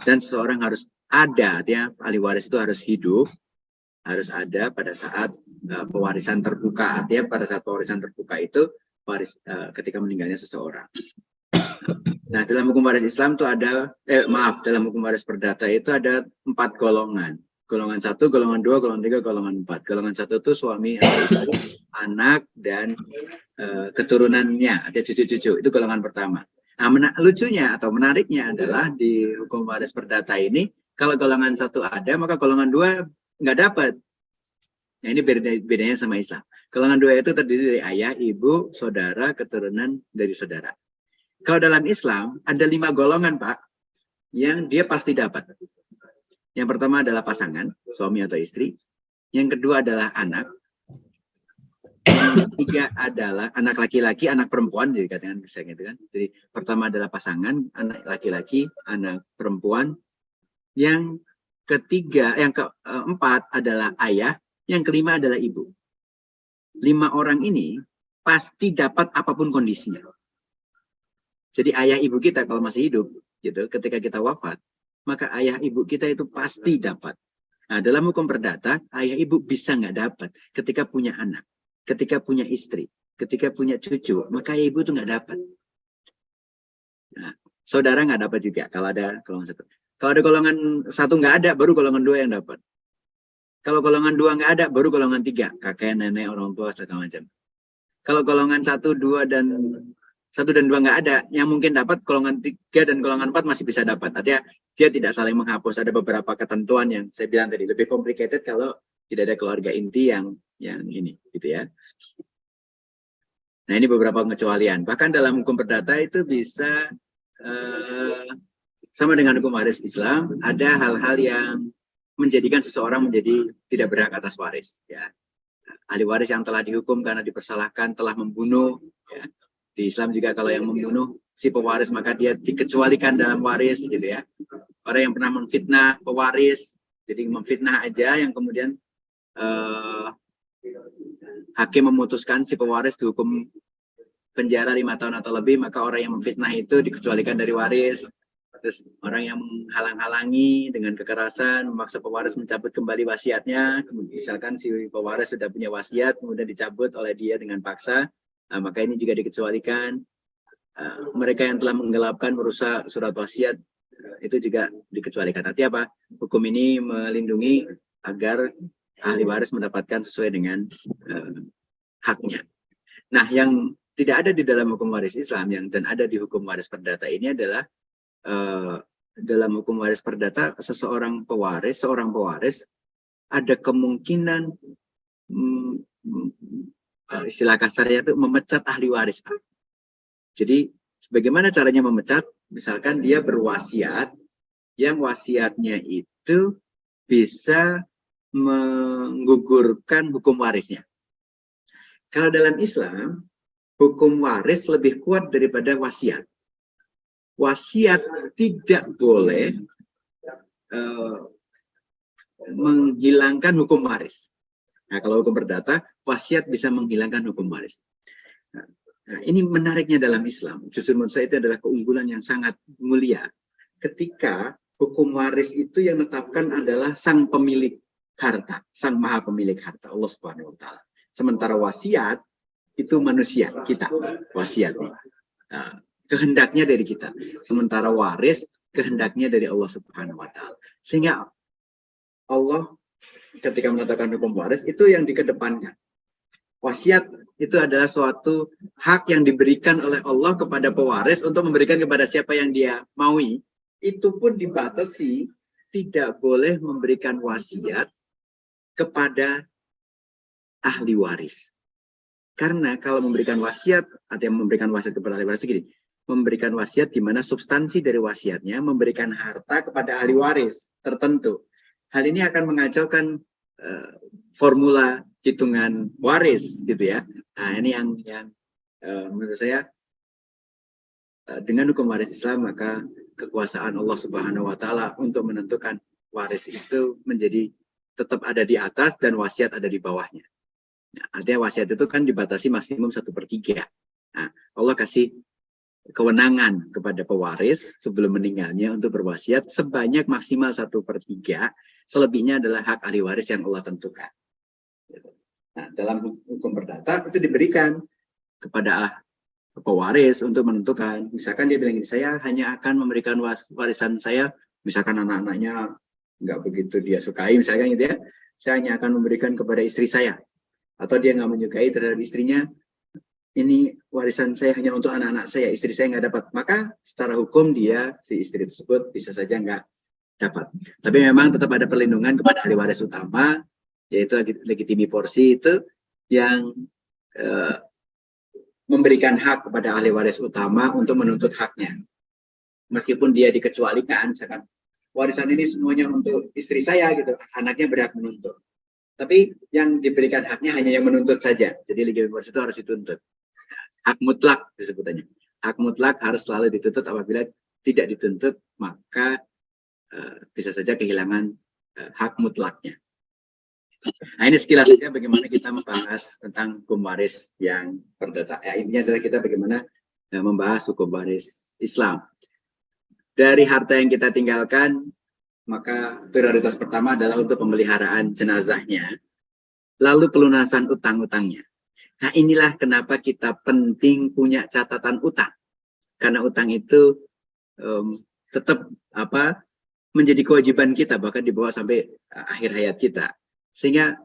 Dan seseorang harus ada, artinya ahli waris itu harus hidup, harus ada pada saat pewarisan terbuka. Artinya pada saat pewarisan terbuka itu ketika meninggalnya seseorang. Nah, dalam hukum waris Islam itu ada, dalam hukum waris perdata itu ada 4 golongan. Golongan 1, golongan 2, golongan 3, golongan 4. Golongan 1 itu suami atau istri, anak, dan keturunannya, ada cucu-cucu. Itu golongan pertama. Nah, lucunya atau menariknya adalah di hukum waris perdata ini, kalau golongan 1 ada, maka golongan 2 nggak dapat. Nah, ini bedanya sama Islam. Golongan 2 itu terdiri dari ayah, ibu, saudara, keturunan dari saudara. Kalau dalam Islam, ada 5 golongan, Pak, yang dia pasti dapat. Yang pertama adalah pasangan, suami atau istri. Yang kedua adalah anak. Yang ketiga adalah anak laki-laki, anak perempuan, jadi katakan bisa gitu kan. Jadi pertama adalah pasangan, anak laki-laki, anak perempuan. Yang ketiga, yang keempat adalah ayah, yang kelima adalah ibu. 5 orang ini pasti dapat apapun kondisinya. Jadi ayah ibu kita kalau masih hidup, gitu, ketika kita wafat, maka ayah ibu kita itu pasti dapat. Nah, dalam hukum perdata, ayah ibu bisa nggak dapat ketika punya anak, ketika punya istri, ketika punya cucu, maka ayah ibu itu nggak dapat. Nah, saudara nggak dapat juga kalau ada golongan 1. Kalau ada golongan 1 nggak ada, baru golongan 2 yang dapat. Kalau golongan 2 nggak ada, baru golongan 3, kakek, nenek, orang tua, segala macam. Kalau golongan 1, 2 dan 2 nggak ada, yang mungkin dapat golongan 3 dan golongan 4 masih bisa dapat. Artinya dia tidak saling menghapus. Ada beberapa ketentuan yang saya bilang tadi lebih complicated kalau tidak ada keluarga inti yang ini, gitu ya. Nah, ini beberapa pengecualian. Bahkan dalam hukum perdata itu bisa sama dengan hukum waris Islam, ada hal-hal yang menjadikan seseorang menjadi tidak berhak atas waris. Ya. Ahli waris yang telah dihukum karena dipersalahkan telah membunuh. Ya. Di Islam juga kalau yang membunuh si pewaris maka dia dikecualikan dalam waris, gitu ya. Orang yang pernah memfitnah pewaris, jadi memfitnah aja yang kemudian hakim memutuskan si pewaris dihukum penjara 5 tahun atau lebih, maka orang yang memfitnah itu dikecualikan dari waris. Terus orang yang menghalang-halangi dengan kekerasan, memaksa pewaris mencabut kembali wasiatnya, misalkan si pewaris sudah punya wasiat, kemudian dicabut oleh dia dengan paksa, nah, maka ini juga dikecualikan. Mereka yang telah menggelapkan, merusak surat wasiat, itu juga dikecualikan. Artinya apa? Hukum ini melindungi agar ahli waris mendapatkan sesuai dengan haknya. Nah, yang tidak ada di dalam hukum waris Islam dan ada di hukum waris perdata ini adalah dalam hukum waris perdata, seorang pewaris ada kemungkinan istilah kasarnya itu memecat ahli waris. Jadi bagaimana caranya memecat? Misalkan dia berwasiat, yang wasiatnya itu bisa menggugurkan hukum warisnya. Kalau dalam Islam, hukum waris lebih kuat daripada wasiat. Wasiat tidak boleh menghilangkan hukum waris. Nah, kalau hukum perdata, wasiat bisa menghilangkan hukum waris. Nah, ini menariknya dalam Islam. Justru menurut saya itu adalah keunggulan yang sangat mulia. Ketika hukum waris itu yang menetapkan adalah sang pemilik harta, sang maha pemilik harta, Allah Subhanahu wa Ta'ala. Sementara wasiat itu manusia, kita, wasiatnya. Nah, kehendaknya dari kita. Sementara waris, kehendaknya dari Allah Subhanahu wa Ta'ala. Sehingga Allah ketika menetapkan hukum waris itu yang dikedepankan. Wasiat itu adalah suatu hak yang diberikan oleh Allah kepada pewaris untuk memberikan kepada siapa yang dia maui. Itu pun dibatasi, tidak boleh memberikan wasiat kepada ahli waris. Karena kalau memberikan wasiat, artinya memberikan wasiat kepada ahli waris gini, memberikan wasiat di mana substansi dari wasiatnya memberikan harta kepada ahli waris tertentu. Hal ini akan mengacaukan formula hitungan waris, gitu ya. Nah, ini yang menurut saya dengan hukum waris Islam, maka kekuasaan Allah Subhanahu wa Ta'ala untuk menentukan waris itu menjadi tetap ada di atas dan wasiat ada di bawahnya. Nah, artinya wasiat itu kan dibatasi maksimum 1/3. Nah, Allah kasih kewenangan kepada pewaris sebelum meninggalnya untuk berwasiat sebanyak maksimal 1/3. Selebihnya adalah hak ahli waris yang Allah tentukan. Nah, dalam hukum perdata itu diberikan kepada pewaris untuk menentukan. Misalkan dia bilang, saya hanya akan memberikan warisan saya, misalkan anak-anaknya nggak begitu dia sukai, misalkan gitu ya, saya hanya akan memberikan kepada istri saya. Atau dia nggak menyukai terhadap istrinya, ini warisan saya hanya untuk anak-anak saya, istri saya nggak dapat. Maka secara hukum dia, si istri tersebut bisa saja nggak dapat. Tapi memang tetap ada perlindungan kepada ahli waris utama, yaitu legitimi porsi itu yang memberikan hak kepada ahli waris utama untuk menuntut haknya. Meskipun dia dikecualikan, misalkan warisan ini semuanya untuk istri saya gitu, anaknya berhak menuntut. Tapi yang diberikan haknya hanya yang menuntut saja. Jadi legitimi porsi itu harus dituntut. Hak mutlak disebutannya. Hak mutlak harus selalu dituntut, apabila tidak dituntut maka bisa saja kehilangan hak mutlaknya. Nah, ini sekilas saja bagaimana kita membahas tentang hukum waris yang perdata. Ya, intinya adalah kita bagaimana membahas hukum waris Islam. Dari harta yang kita tinggalkan, maka prioritas pertama adalah untuk pemeliharaan jenazahnya, lalu pelunasan utang-utangnya. Nah, inilah kenapa kita penting punya catatan utang. Karena utang itu tetap menjadi kewajiban kita, bahkan dibawa sampai akhir hayat kita. Sehingga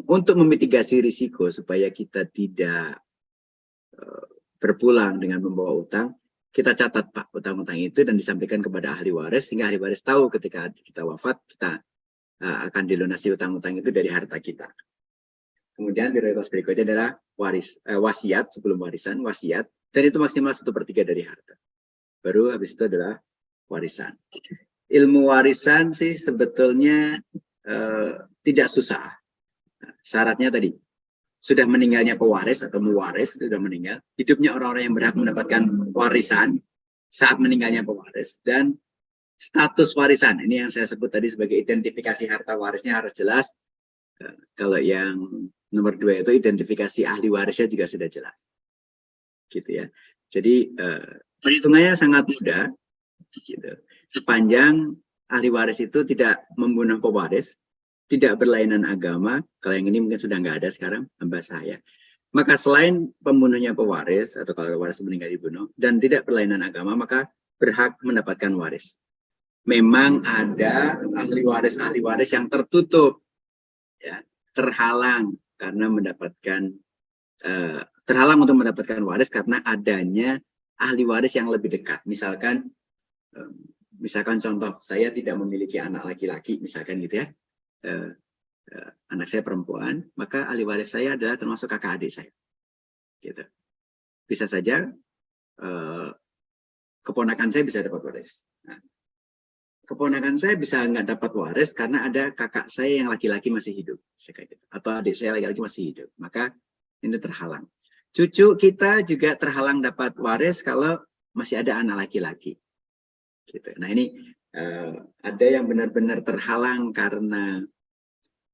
untuk memitigasi risiko supaya kita tidak berpulang dengan membawa utang, kita catat Pak utang-utang itu dan disampaikan kepada ahli waris, sehingga ahli waris tahu ketika kita wafat kita akan dilunasi utang-utang itu dari harta kita. Kemudian prioritas berikutnya adalah wasiat sebelum warisan, wasiat, dan itu maksimal 1/3 dari harta. Baru habis itu adalah warisan. Ilmu warisan sih sebetulnya tidak susah. Syaratnya tadi, sudah meninggalnya pewaris atau muwaris, sudah meninggal, hidupnya orang-orang yang berhak mendapatkan warisan saat meninggalnya pewaris, dan status warisan. Ini yang saya sebut tadi sebagai identifikasi harta warisnya harus jelas. Kalau yang nomor 2 itu identifikasi ahli warisnya juga sudah jelas. Gitu ya. Jadi perhitungannya sangat mudah. Gitu. Sepanjang ahli waris itu tidak membunuh pewaris, tidak berlainan agama, kalau yang ini mungkin sudah nggak ada sekarang, hamba saya. Maka selain pembunuhnya pewaris, atau kalau waris meninggal dibunuh, dan tidak berlainan agama, maka berhak mendapatkan waris. Memang ada ahli waris yang tertutup, ya, terhalang karena terhalang untuk mendapatkan waris karena adanya ahli waris yang lebih dekat. Misalkan misalkan contoh, saya tidak memiliki anak laki-laki, misalkan gitu ya, anak saya perempuan, maka ahli waris saya adalah termasuk kakak adik saya. Gitu. Bisa saja keponakan saya bisa dapat waris. Nah, keponakan saya bisa nggak dapat waris karena ada kakak saya yang laki-laki masih hidup, gitu. Atau adik saya laki-laki masih hidup, maka ini terhalang. Cucu kita juga terhalang dapat waris kalau masih ada anak laki-laki. Gitu. Nah ini ada yang benar-benar terhalang karena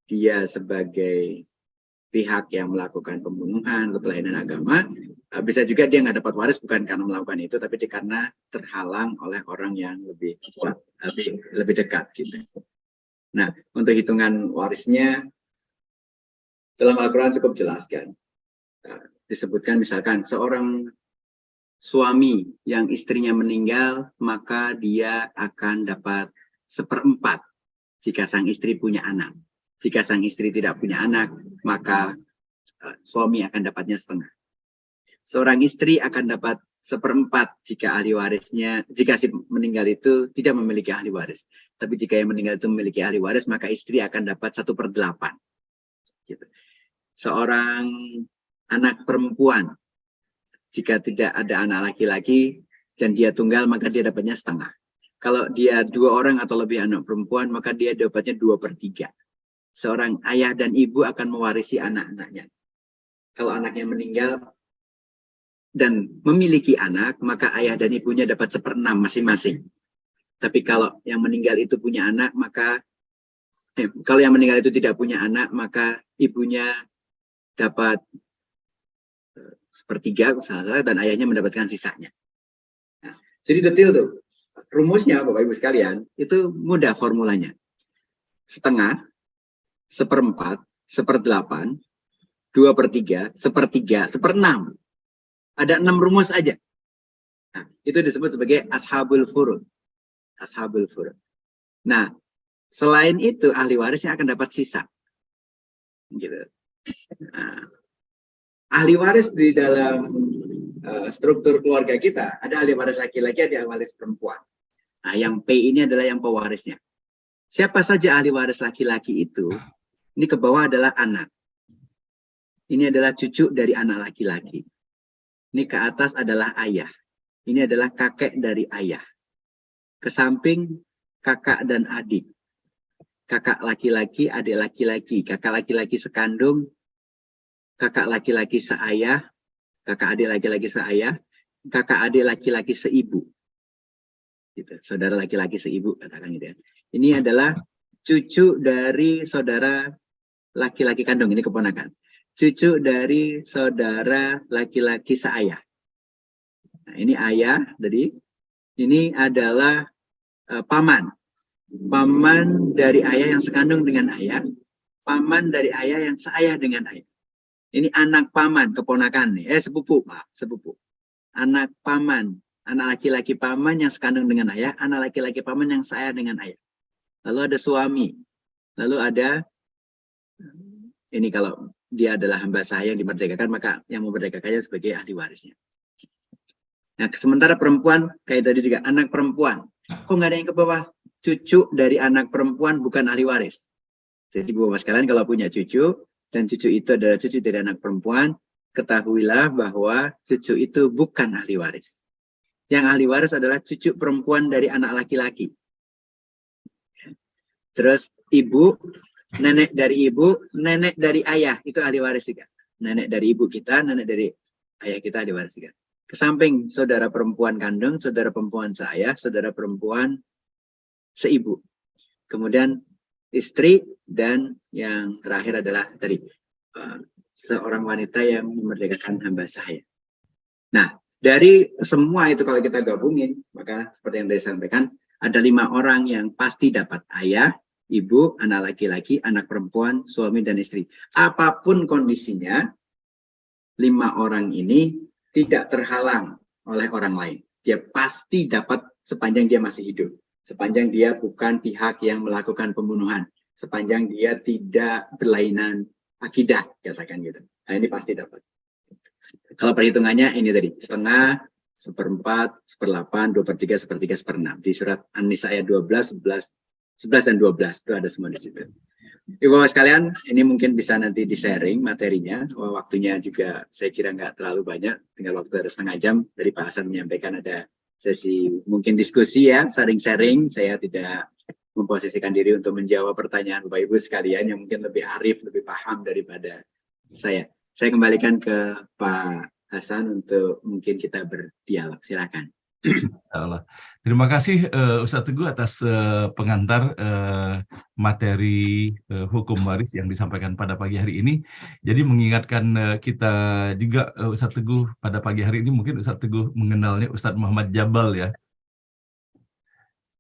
dia sebagai pihak yang melakukan pembunuhan atau kelainan agama. Bisa juga dia nggak dapat waris bukan karena melakukan itu, tapi karena terhalang oleh orang yang lebih kuat, lebih dekat gitu. Nah, untuk hitungan warisnya dalam Al-Quran cukup jelaskan. Disebutkan misalkan seorang suami yang istrinya meninggal, maka dia akan dapat 1/4 jika sang istri punya anak. Jika sang istri tidak punya anak, maka suami akan dapatnya setengah. Seorang istri akan dapat 1/4 jika ahli warisnya, jika si meninggal itu tidak memiliki ahli waris. Tapi jika yang meninggal itu memiliki ahli waris, maka istri akan dapat 1/8. Gitu. Seorang anak perempuan, jika tidak ada anak laki-laki dan dia tunggal, maka dia dapatnya setengah. Kalau dia 2 orang atau lebih anak perempuan, maka dia dapatnya 2/3. Seorang ayah dan ibu akan mewarisi anak-anaknya. Kalau anaknya meninggal dan memiliki anak, maka ayah dan ibunya dapat 1/6 masing-masing. Tapi kalau yang meninggal itu punya anak, maka kalau yang meninggal itu tidak punya anak, maka ibunya dapat 1/3 dan ayahnya mendapatkan sisanya. Nah, jadi detail tuh. Rumusnya Bapak Ibu sekalian, itu mudah formulanya. Setengah, 1/4, 1/8, 2/3, 1/3, 1/6. Ada 6 rumus aja. Nah, itu disebut sebagai ashabul furud. Ashabul furud. Nah, selain itu ahli warisnya akan dapat sisa. Gitu. Nah, ahli waris di dalam struktur keluarga kita, ada ahli waris laki-laki, ada ahli waris perempuan. Nah, yang P ini adalah yang pewarisnya. Siapa saja ahli waris laki-laki itu? Ini ke bawah adalah anak. Ini adalah cucu dari anak laki-laki. Ini ke atas adalah ayah. Ini adalah kakek dari ayah. Ke samping kakak dan adik. Kakak laki-laki, adik laki-laki. Kakak laki-laki sekandung, kakak laki-laki seayah, kakak adik laki-laki seayah, kakak adik laki-laki seibu. Gitu. Saudara laki-laki seibu, katakan gitu ya. Ini adalah cucu dari saudara laki-laki kandung, ini keponakan. Cucu dari saudara laki-laki seayah. Nah, ini ayah, jadi ini adalah paman. Paman dari ayah yang sekandung dengan ayah. Paman dari ayah yang seayah dengan ayah. Ini anak paman, keponakan nih. Sepupu, maaf, sepupu. Anak paman, anak laki-laki paman yang sekandung dengan ayah, anak laki-laki paman yang seayah dengan ayah. Lalu ada suami. Lalu ada, ini kalau dia adalah hamba sahaya yang dimerdekakan, maka yang memerdekakannya sebagai ahli warisnya. Nah, sementara perempuan, kayak tadi juga anak perempuan. Kok nggak ada yang ke bawah? Cucu dari anak perempuan bukan ahli waris. Jadi Bapak sekalian kalau punya cucu, dan cucu itu adalah cucu dari anak perempuan, ketahuilah bahwa cucu itu bukan ahli waris. Yang ahli waris adalah cucu perempuan dari anak laki-laki. Terus ibu, nenek dari ibu, nenek dari ayah, itu ahli waris juga. Nenek dari ibu kita, nenek dari ayah kita ahli waris juga. Kesamping saudara perempuan kandung, saudara perempuan seayah, saudara perempuan seibu. Kemudian istri, dan yang terakhir adalah tadi seorang wanita yang memerdekakan hamba sahaya. Nah, dari semua itu kalau kita gabungin, maka seperti yang tadi saya sampaikan, ada 5 orang yang pasti dapat: ayah, ibu, anak laki-laki, anak perempuan, suami, dan istri. Apapun kondisinya, 5 orang ini tidak terhalang oleh orang lain. Dia pasti dapat sepanjang dia masih hidup. Sepanjang dia bukan pihak yang melakukan pembunuhan. Sepanjang dia tidak berlainan akidah, katakan gitu. Nah, ini pasti dapat. Kalau perhitungannya ini tadi, setengah, 1/4, 1/8, 2/3, 1/3, 1/6. Di surat An-Nisa ayat 12, 11 dan 12 itu ada semua di situ. Ibu-Bapak sekalian, ini mungkin bisa nanti di-sharing materinya. Waktunya juga saya kira nggak terlalu banyak, tinggal waktu ada setengah jam. Dari Pak Hasan menyampaikan ada sesi mungkin diskusi ya, sharing-sharing. Saya tidak memposisikan diri untuk menjawab pertanyaan Bapak Ibu sekalian yang mungkin lebih arif, lebih paham daripada saya. Saya kembalikan ke Pak Hasan untuk mungkin kita berdialog. Silakan. Allah. Terima kasih Ustadz Teguh atas pengantar materi hukum waris yang disampaikan pada pagi hari ini. Jadi mengingatkan kita juga Ustadz Teguh pada pagi hari ini, mungkin Ustadz Teguh mengenalnya Ustadz Muhammad Jabal ya.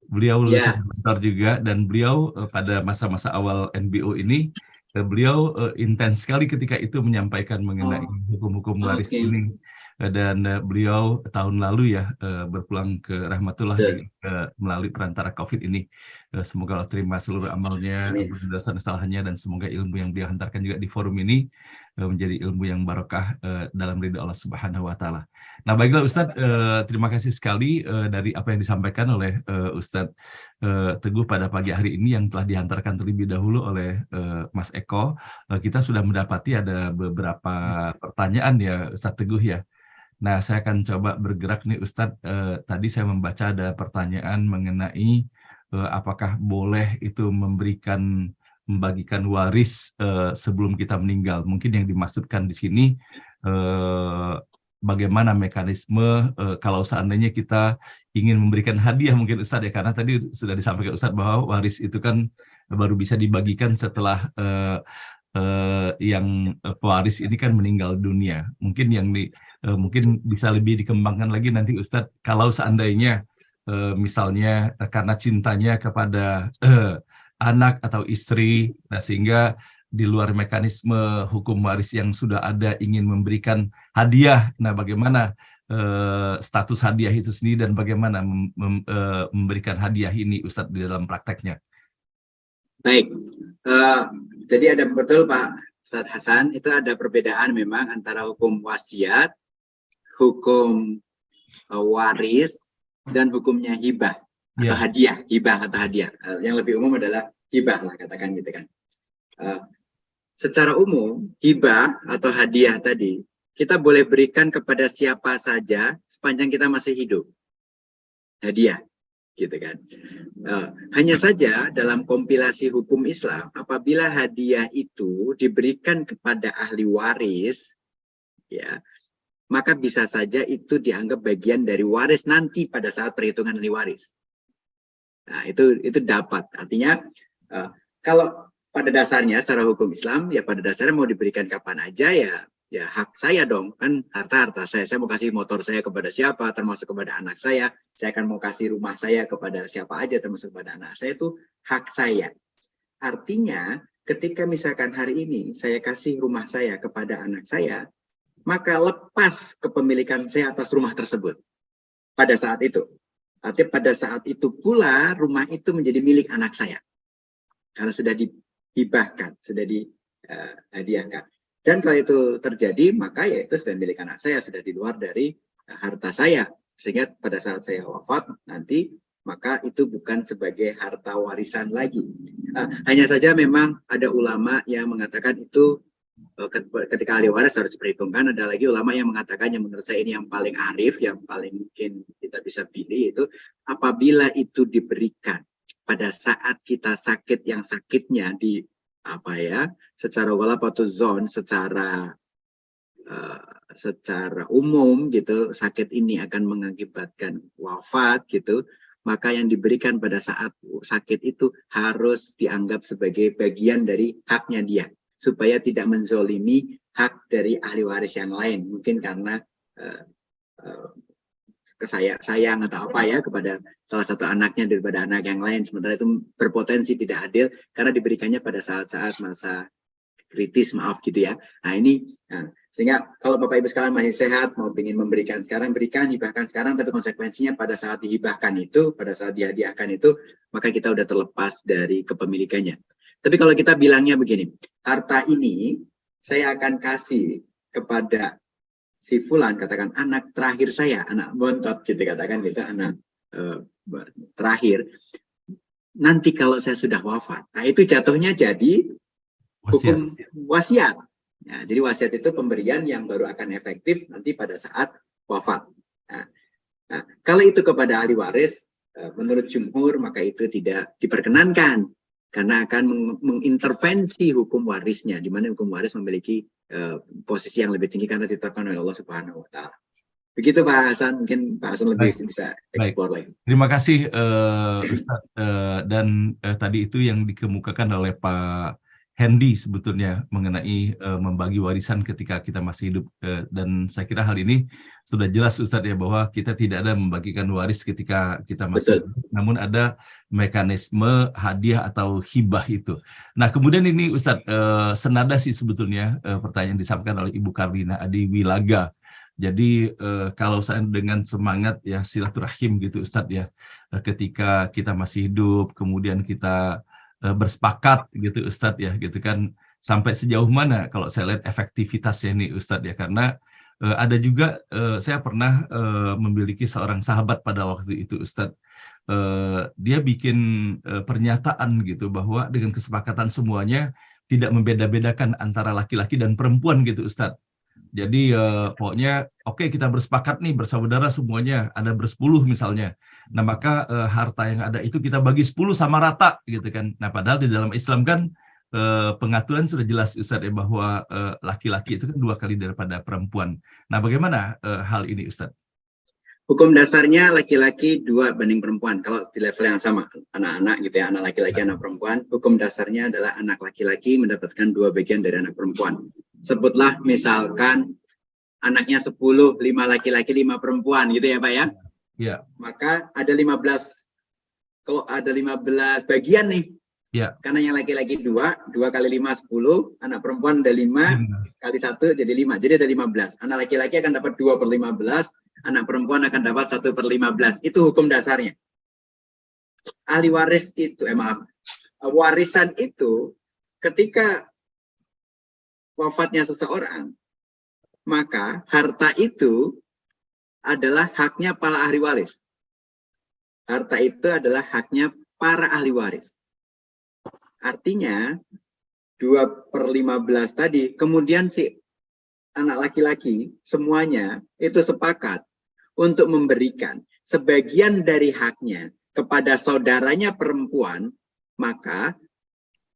Beliau lulusan besar juga, dan beliau pada masa-masa awal NBO ini beliau intens sekali ketika itu menyampaikan mengenai hukum-hukum waris ini. Dan beliau tahun lalu ya berpulang ke rahmatullah juga melalui perantara COVID ini. Semoga Allah terima seluruh amalnya, dosa kesalahannya, dan semoga ilmu yang beliau hantarkan juga di forum ini menjadi ilmu yang barokah dalam ridha Allah Subhanahu wa Ta'ala. Nah, baiklah Ustadz, terima kasih sekali dari apa yang disampaikan oleh Ustadz Teguh pada pagi hari ini yang telah dihantarkan terlebih dahulu oleh Mas Eko. Kita sudah mendapati ada beberapa pertanyaan ya Ustadz Teguh ya. Nah, saya akan coba bergerak nih Ustadz. Tadi saya membaca ada pertanyaan mengenai apakah boleh itu membagikan waris sebelum kita meninggal. Mungkin yang dimaksudkan di sini bagaimana mekanisme kalau seandainya kita ingin memberikan hadiah mungkin Ustadz ya, karena tadi sudah disampaikan Ustadz bahwa waris itu kan baru bisa dibagikan setelah yang pewaris ini kan meninggal dunia. Mungkin mungkin bisa lebih dikembangkan lagi nanti Ustadz, kalau seandainya misalnya karena cintanya kepada anak atau istri, nah sehingga di luar mekanisme hukum waris yang sudah ada ingin memberikan hadiah. Nah, bagaimana status hadiah itu sendiri dan bagaimana memberikan hadiah ini Ustadz di dalam prakteknya? Baik, jadi ada betul Pak Ustadz Hasan, itu ada perbedaan memang antara hukum wasiat, hukum waris, dan hukumnya hibah atau hadiah, hibah atau hadiah. Yang lebih umum adalah hibah lah, katakan gitu kan. Secara umum, hibah atau hadiah tadi, kita boleh berikan kepada siapa saja sepanjang kita masih hidup. Hadiah, gitu kan. Hanya saja dalam kompilasi hukum Islam, apabila hadiah itu diberikan kepada ahli waris, ya, maka bisa saja itu dianggap bagian dari waris nanti pada saat perhitungan ahli waris. Nah, itu dapat. Artinya, kalau pada dasarnya secara hukum Islam, ya pada dasarnya mau diberikan kapan aja ya hak saya dong, kan harta saya mau kasih motor saya kepada siapa, termasuk kepada anak saya akan mau kasih rumah saya kepada siapa aja, termasuk kepada anak saya, itu hak saya. Artinya ketika misalkan hari ini saya kasih rumah saya kepada anak saya, maka lepas kepemilikan saya atas rumah tersebut pada saat itu. Artinya pada saat itu pula rumah itu menjadi milik anak saya karena sudah dihibahkan, sudah dihadiahkan. Dan kalau itu terjadi, maka ya itu sudah milik anak saya, sudah di luar dari harta saya. Sehingga pada saat saya wafat nanti, maka itu bukan sebagai harta warisan lagi. Hanya saja memang ada ulama yang mengatakan itu ketika ahli waris harus diperhitungkan. Ada lagi ulama yang mengatakan, yang menurut saya ini yang paling arif, yang paling mungkin kita bisa pilih, itu apabila itu diberikan pada saat kita sakit, yang sakitnya secara walaupun zon, secara umum gitu, sakit ini akan mengakibatkan wafat gitu, maka yang diberikan pada saat sakit itu harus dianggap sebagai bagian dari haknya dia, supaya tidak menzolimi hak dari ahli waris yang lain, mungkin karena sayang atau apa ya kepada salah satu anaknya daripada anak yang lain, sementara itu berpotensi tidak adil karena diberikannya pada saat-saat masa kritis, maaf gitu ya. Nah ini, sehingga kalau Bapak Ibu sekalian masih sehat, mau ingin memberikan sekarang, berikan, hibahkan sekarang, tapi konsekuensinya pada saat dihibahkan itu, pada saat dihadiahkan itu, maka kita udah terlepas dari kepemilikannya. Tapi kalau kita bilangnya begini, harta ini saya akan kasih kepada si fulan, katakan anak terakhir saya, anak bontot gitu, katakan gitu, anak terakhir, nanti kalau saya sudah wafat, nah itu jatuhnya jadi hukum wasiat. Nah, jadi wasiat itu pemberian yang baru akan efektif nanti pada saat wafat. Nah, kalau itu kepada ahli waris, menurut jumhur maka itu tidak diperkenankan karena akan mengintervensi hukum warisnya, di mana hukum waris memiliki posisi yang lebih tinggi karena ditetapkan oleh Allah Subhanahu Wa Taala. Begitu Pak Hasan, mungkin Pak Hasan lebih bisa eksplor lagi. Terima kasih Ustadz, dan tadi itu yang dikemukakan oleh Pak Hendy sebetulnya mengenai membagi warisan ketika kita masih hidup, dan saya kira hal ini sudah jelas Ustadz ya, bahwa kita tidak ada membagikan waris ketika kita masih hidup, namun ada mekanisme hadiah atau hibah itu. Nah kemudian ini Ustadz, senada sih sebetulnya pertanyaan disampaikan oleh Ibu Karlina Adi Wilaga. Jadi kalau saya dengan semangat ya silaturahim gitu Ustadz ya, ketika kita masih hidup, kemudian kita bersepakat gitu Ustadz ya, gitu kan, sampai sejauh mana kalau saya lihat efektivitasnya ini Ustadz ya, karena ada juga saya pernah memiliki seorang sahabat pada waktu itu Ustadz, dia bikin pernyataan gitu bahwa dengan kesepakatan semuanya tidak membeda-bedakan antara laki-laki dan perempuan gitu Ustadz. Jadi pokoknya oke, kita bersepakat nih bersaudara semuanya, ada bersepuluh misalnya. Nah maka harta yang ada itu kita bagi 10 sama rata gitu kan. Nah padahal di dalam Islam kan pengaturan sudah jelas Ustadz ya, bahwa laki-laki itu kan 2 kali daripada perempuan. Nah bagaimana hal ini Ustadz? Hukum dasarnya laki-laki 2 banding perempuan. Kalau di level yang sama, anak-anak gitu ya, anak laki-laki, anak perempuan, hukum dasarnya adalah anak laki-laki mendapatkan 2 bagian dari anak perempuan. Sebutlah misalkan anaknya 10, 5 laki-laki, 5 perempuan gitu ya Pak ya. Iya. Maka ada 15, kalau ada 15 bagian nih. Iya. Karena yang laki-laki 2 kali 5, 10, anak perempuan ada 5, kali 1 jadi 5, jadi ada 15. Anak laki-laki akan dapat 2/15, anak perempuan akan dapat 1/15. Itu hukum dasarnya. Ahli waris itu, warisan itu ketika wafatnya seseorang, maka harta itu /adalah haknya para ahli waris. Harta itu adalah haknya para ahli waris. Artinya 2/15 tadi, kemudian si anak laki-laki semuanya itu sepakat untuk memberikan sebagian dari haknya kepada saudaranya perempuan, maka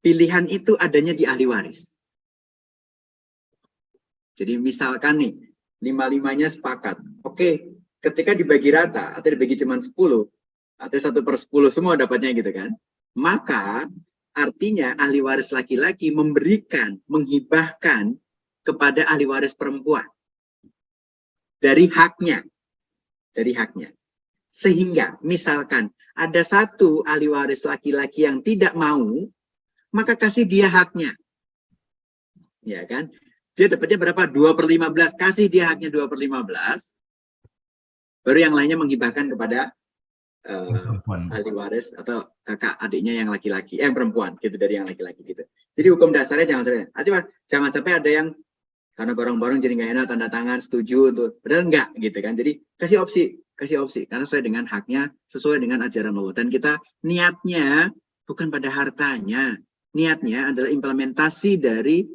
pilihan itu adanya di ahli waris. Jadi misalkan nih, 5-5-nya sepakat. Oke, ketika dibagi rata, atau dibagi cuma 10, atau 1/10 semua dapatnya gitu kan. Maka artinya ahli waris laki-laki memberikan, menghibahkan kepada ahli waris perempuan. Dari haknya. Dari haknya. Sehingga misalkan ada satu ahli waris laki-laki yang tidak mau, maka kasih dia haknya. Ya kan? Dia dapatnya berapa? 2/15. Kasih dia haknya 2/15. Baru yang lainnya menghibahkan kepada ahli waris atau kakak adiknya yang laki-laki, yang perempuan gitu, dari yang laki-laki gitu. Jadi hukum dasarnya jangan sampai ada yang karena bareng-bareng jadi nggak enak, tanda tangan setuju tuh, padahal enggak gitu kan. Jadi kasih opsi karena sesuai dengan haknya, sesuai dengan ajaran Allah. Dan kita niatnya bukan pada hartanya, niatnya adalah implementasi dari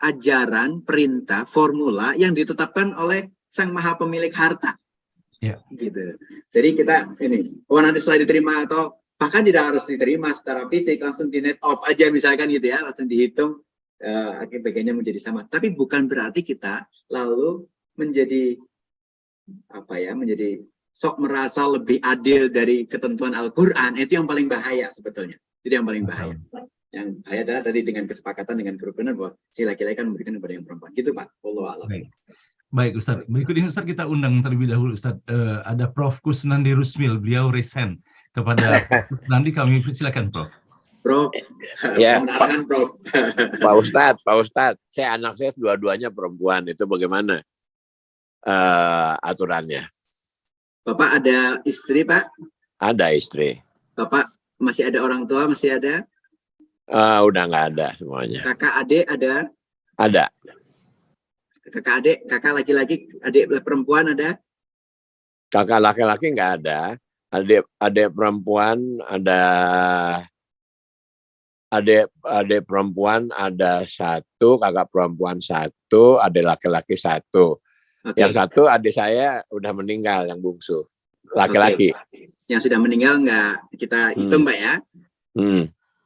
ajaran, perintah, formula yang ditetapkan oleh Sang Maha Pemilik harta. Ya. Gitu. Jadi kita ini, nanti setelah diterima atau bahkan tidak harus diterima secara fisik, langsung di net off aja misalkan gitu ya, langsung dihitung bagiannya menjadi sama. Tapi bukan berarti kita lalu menjadi menjadi sok merasa lebih adil dari ketentuan Al-Quran. Itu yang paling bahaya sebetulnya. Jadi yang paling bahaya. Yang bahaya adalah tadi dengan kesepakatan, dengan kerukunan bahwa si laki-laki kan memberikan kepada yang perempuan. Gitu Pak. Wallahu a'lam. Baik Ustadz, berikut ini Ustadz kita undang terlebih dahulu Ustadz, ada Prof. Kusnandi Rusmil, beliau resign kepada Prof. Kusnandi, kami silakan Prof. Prof. Ya, Prof. Pak Ustadz, anak saya dua-duanya perempuan, itu bagaimana aturannya? Bapak ada istri Pak? Ada istri. Bapak masih ada orang tua, masih ada? Udah nggak ada semuanya. Kakak adik ada? Ada. Kakak adik, kakak laki-laki, adik perempuan ada? Kakak laki-laki nggak ada. Adik perempuan ada. Adik perempuan ada 1, kakak perempuan 1, adik laki-laki 1. Oke. Yang 1 adik saya udah meninggal, yang bungsu. Laki-laki. Yang sudah meninggal nggak kita hitung, Pak ya?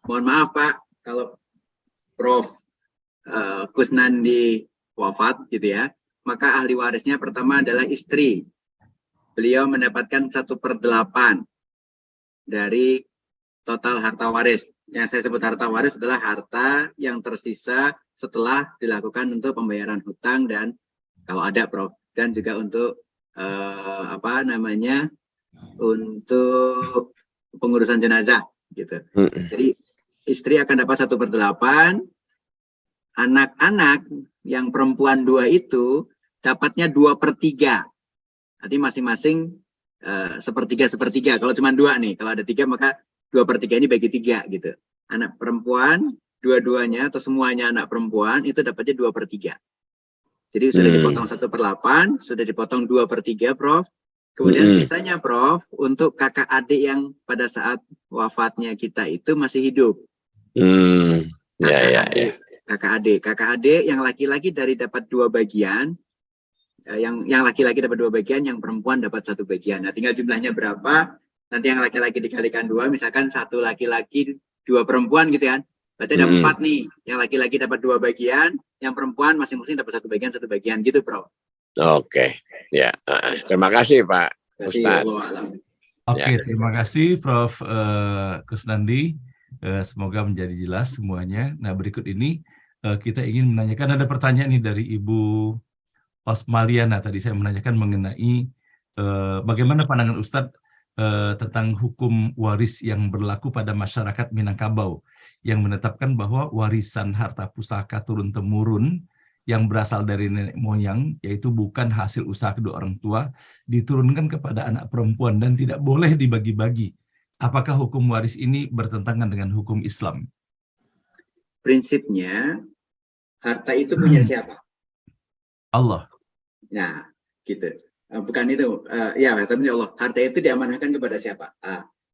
Mohon maaf Pak, kalau Prof. Kusnandi wafat gitu ya, maka ahli warisnya pertama adalah istri. Beliau mendapatkan 1/8 dari total harta waris. Yang saya sebut harta waris adalah harta yang tersisa setelah dilakukan untuk pembayaran hutang dan kalau ada Prof, dan juga untuk untuk pengurusan jenazah gitu. Jadi istri akan dapat 1/8, anak-anak yang perempuan 2 itu dapatnya 2/3. Nanti masing-masing 1/3. Kalau cuma 2 nih, kalau ada 3 maka 2/3 ini bagi 3 gitu. Anak perempuan dua-duanya atau semuanya anak perempuan itu dapatnya 2/3. Jadi sudah dipotong 1/8, sudah dipotong 2/3 Prof. Kemudian sisanya Prof untuk kakak adik yang pada saat wafatnya kita itu masih hidup. Kakak adik yang laki-laki dari dapat 2 bagian, yang laki-laki dapat 2 bagian, yang perempuan dapat 1 bagian. Nah, tinggal jumlahnya berapa? Nanti yang laki-laki dikalikan 2, misalkan 1 laki-laki 2 perempuan gitu kan. Berarti ada 4 nih. Yang laki-laki dapat 2 bagian, yang perempuan masing-masing dapat 1 bagian gitu, Prof. Oke. Ya. Terima kasih Pak Ustadz. Oke, terima kasih Prof. Kusnandi. Semoga menjadi jelas semuanya. Nah, berikut ini kita ingin menanyakan, ada pertanyaan nih dari Ibu Osmaliana. Tadi saya menanyakan mengenai bagaimana pandangan Ustadz tentang hukum waris yang berlaku pada masyarakat Minangkabau yang menetapkan bahwa warisan harta pusaka turun-temurun yang berasal dari nenek moyang, yaitu bukan hasil usaha kedua orang tua, diturunkan kepada anak perempuan dan tidak boleh dibagi-bagi. Apakah hukum waris ini bertentangan dengan hukum Islam? Prinsipnya, harta itu punya siapa? Allah. Nah, gitu. Bukan itu. Ya, tapi Allah. Harta itu diamanahkan kepada siapa?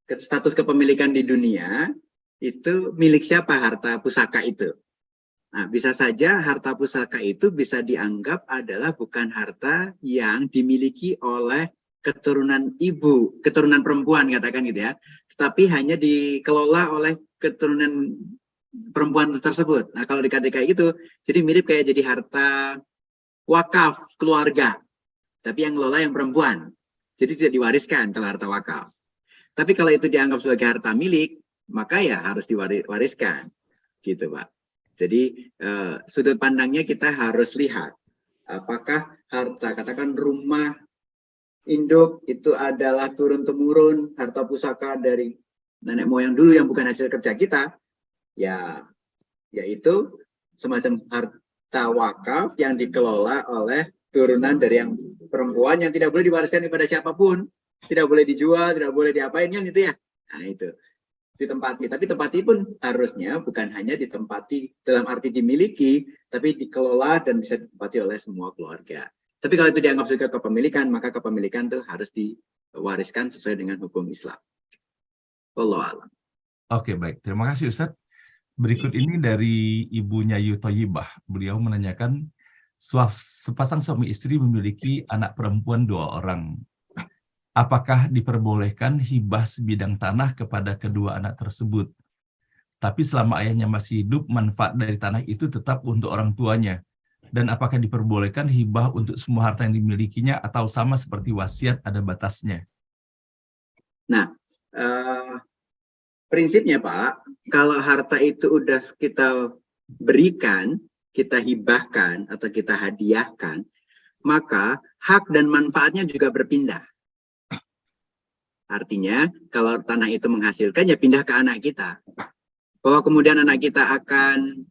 Status kepemilikan di dunia, itu milik siapa harta pusaka itu? Nah, bisa saja harta pusaka itu bisa dianggap adalah bukan harta yang dimiliki oleh keturunan ibu, keturunan perempuan katakan gitu ya, tetapi hanya dikelola oleh keturunan perempuan tersebut. Nah, kalau dikatakan kayak gitu, jadi mirip kayak jadi harta wakaf keluarga, tapi yang ngelola yang perempuan. Jadi tidak diwariskan kalau harta wakaf. Tapi kalau itu dianggap sebagai harta milik, maka ya harus diwariskan, gitu Pak. Jadi sudut pandangnya kita harus lihat apakah harta, katakan rumah induk itu adalah turun-temurun harta pusaka dari nenek moyang dulu yang bukan hasil kerja kita, ya yaitu semacam harta wakaf yang dikelola oleh turunan dari yang perempuan yang tidak boleh diwariskan kepada siapapun, tidak boleh dijual, tidak boleh diapain kan itu ya. Nah itu ditempati, tapi tempati pun harusnya bukan hanya ditempati dalam arti dimiliki, tapi dikelola dan bisa ditempati oleh semua keluarga. Tapi kalau itu dianggap sebagai kepemilikan, maka kepemilikan itu harus diwariskan sesuai dengan hukum Islam. Wallahu a'lam. Oke, baik. Terima kasih Ustadz. Berikut ini dari Ibu Nyayu Thayyibah. Beliau menanyakan, sepasang suami istri memiliki anak perempuan 2 orang. Apakah diperbolehkan hibah sebidang tanah kepada kedua anak tersebut? Tapi selama ayahnya masih hidup, manfaat dari tanah itu tetap untuk orang tuanya. Dan apakah diperbolehkan hibah untuk semua harta yang dimilikinya atau sama seperti wasiat ada batasnya? Nah, prinsipnya Pak, kalau harta itu udah kita berikan, kita hibahkan atau kita hadiahkan, maka hak dan manfaatnya juga berpindah. Artinya, kalau tanah itu menghasilkan, ya pindah ke anak kita. Bahwa kemudian anak kita akan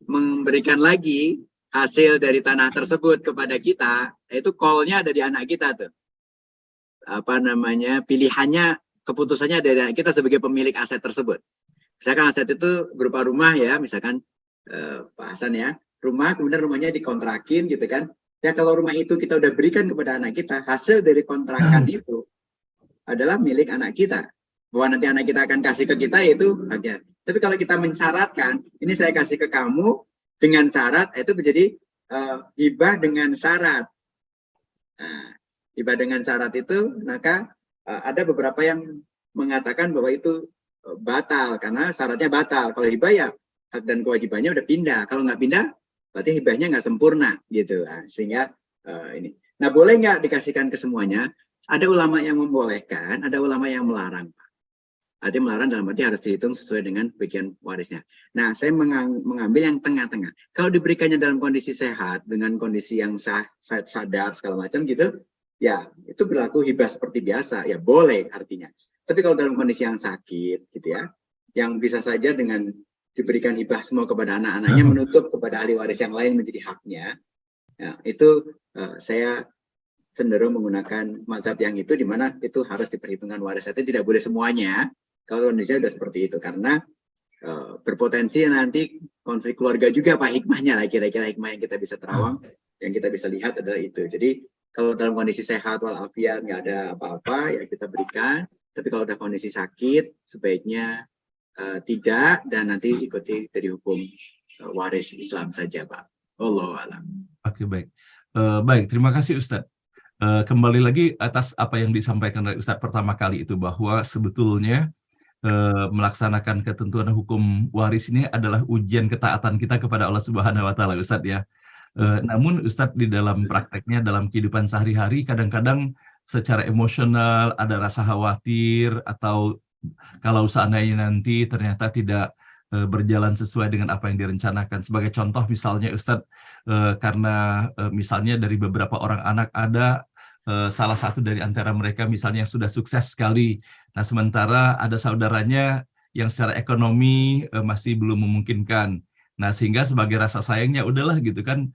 memberikan lagi hasil dari tanah tersebut kepada kita, itu call-nya ada di anak kita tuh. Pilihannya, keputusannya ada di anak kita sebagai pemilik aset tersebut. Misalkan aset itu berupa rumah ya, misalkan Pak Hasan ya, rumah, kemudian rumahnya dikontrakin gitu kan. Ya kalau rumah itu kita udah berikan kepada anak kita, hasil dari kontrakan itu adalah milik anak kita. Bahwa nanti anak kita akan kasih ke kita itu haknya. Tapi kalau kita mensyaratkan, ini saya kasih ke kamu dengan syarat, itu menjadi hibah dengan syarat. Nah, hibah dengan syarat itu, maka ada beberapa yang mengatakan bahwa itu batal karena syaratnya batal. Kalau hibah ya hak dan kewajibannya udah pindah. Kalau nggak pindah, berarti hibahnya nggak sempurna gitu. Nah, sehingga ini. Nah, boleh nggak dikasihkan ke semuanya? Ada ulama yang membolehkan, ada ulama yang melarang. Artinya melarang dalam arti harus dihitung sesuai dengan bagian warisnya. Nah, saya mengambil yang tengah-tengah. Kalau diberikannya dalam kondisi sehat, dengan kondisi yang sadar segala macam gitu, ya itu berlaku hibah seperti biasa. Ya boleh artinya. Tapi kalau dalam kondisi yang sakit, gitu ya, yang bisa saja dengan diberikan hibah semua kepada anak-anaknya, menutup kepada ahli waris yang lain menjadi haknya, ya, itu saya cenderung menggunakan mazhab yang itu, di mana itu harus diperhitungkan waris. Itu tidak boleh semuanya kalau kondisinya sudah seperti itu, karena berpotensi nanti konflik keluarga juga, Pak. Hikmahnya lah, kira-kira hikmah yang kita bisa terawang, yang kita bisa lihat adalah itu. Jadi kalau dalam kondisi sehat walafiat, nggak ada apa-apa, ya kita berikan. Tapi kalau udah kondisi sakit, sebaiknya tidak, dan nanti ikuti dari hukum waris Islam saja, Pak. Wallahu a'lam. Oke, baik. Baik, terima kasih Ustadz. Kembali lagi atas apa yang disampaikan oleh Ustadz pertama kali itu, bahwa sebetulnya melaksanakan ketentuan hukum waris ini adalah ujian ketaatan kita kepada Allah Subhanahu wa Ta'ala, Ustadz ya. Namun Ustadz di dalam prakteknya, dalam kehidupan sehari-hari, kadang-kadang secara emosional ada rasa khawatir, atau kalau seandainya nanti ternyata tidak berjalan sesuai dengan apa yang direncanakan. Sebagai contoh misalnya Ustadz, karena misalnya dari beberapa orang anak ada salah satu dari antara mereka misalnya yang sudah sukses sekali. Nah, sementara ada saudaranya yang secara ekonomi masih belum memungkinkan. Nah, sehingga sebagai rasa sayangnya udahlah gitu kan,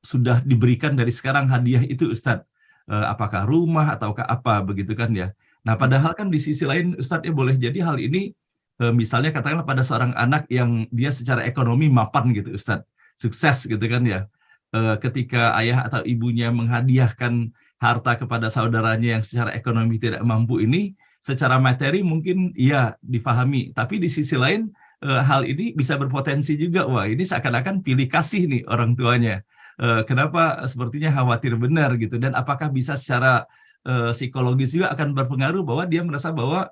sudah diberikan dari sekarang hadiah itu Ustadz. Apakah rumah ataukah apa begitu kan ya. Nah, padahal kan di sisi lain Ustadz ya, boleh jadi hal ini misalnya katakanlah pada seorang anak yang dia secara ekonomi mapan gitu Ustadz, sukses gitu kan ya. Ketika ayah atau ibunya menghadiahkan harta kepada saudaranya yang secara ekonomi tidak mampu ini, secara materi mungkin iya difahami, tapi di sisi lain hal ini bisa berpotensi juga, wah ini seakan-akan pilih kasih nih orang tuanya. Kenapa sepertinya khawatir benar gitu, dan apakah bisa secara psikologis juga akan berpengaruh bahwa dia merasa bahwa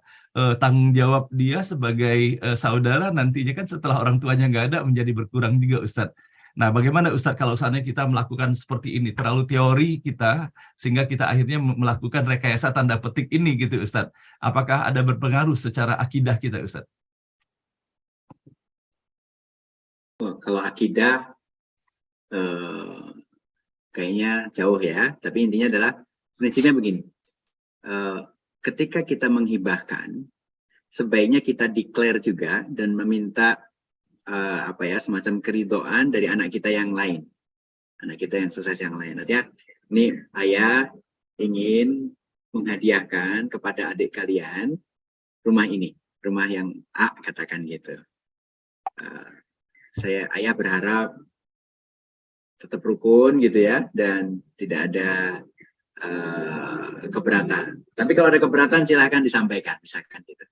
tanggung jawab dia sebagai saudara nantinya kan setelah orang tuanya nggak ada menjadi berkurang juga Ustadz. Nah, bagaimana Ustadz kalau seandainya kita melakukan seperti ini, terlalu teori kita, sehingga kita akhirnya melakukan rekayasa tanda petik ini gitu Ustadz. Apakah ada berpengaruh secara akidah kita Ustadz? Kalau akidah kayaknya jauh ya, tapi intinya adalah prinsipnya begini. Ketika kita menghibahkan, sebaiknya kita declare juga dan meminta semacam keridhaan dari anak kita yang lain, anak kita yang sukses yang lain. Artinya, ini ayah ingin menghadiahkan kepada adik kalian rumah ini, rumah yang A, katakan gitu. Ayah berharap tetap rukun gitu ya, dan tidak ada keberatan. Tapi kalau ada keberatan silahkan disampaikan, misalkan gitu.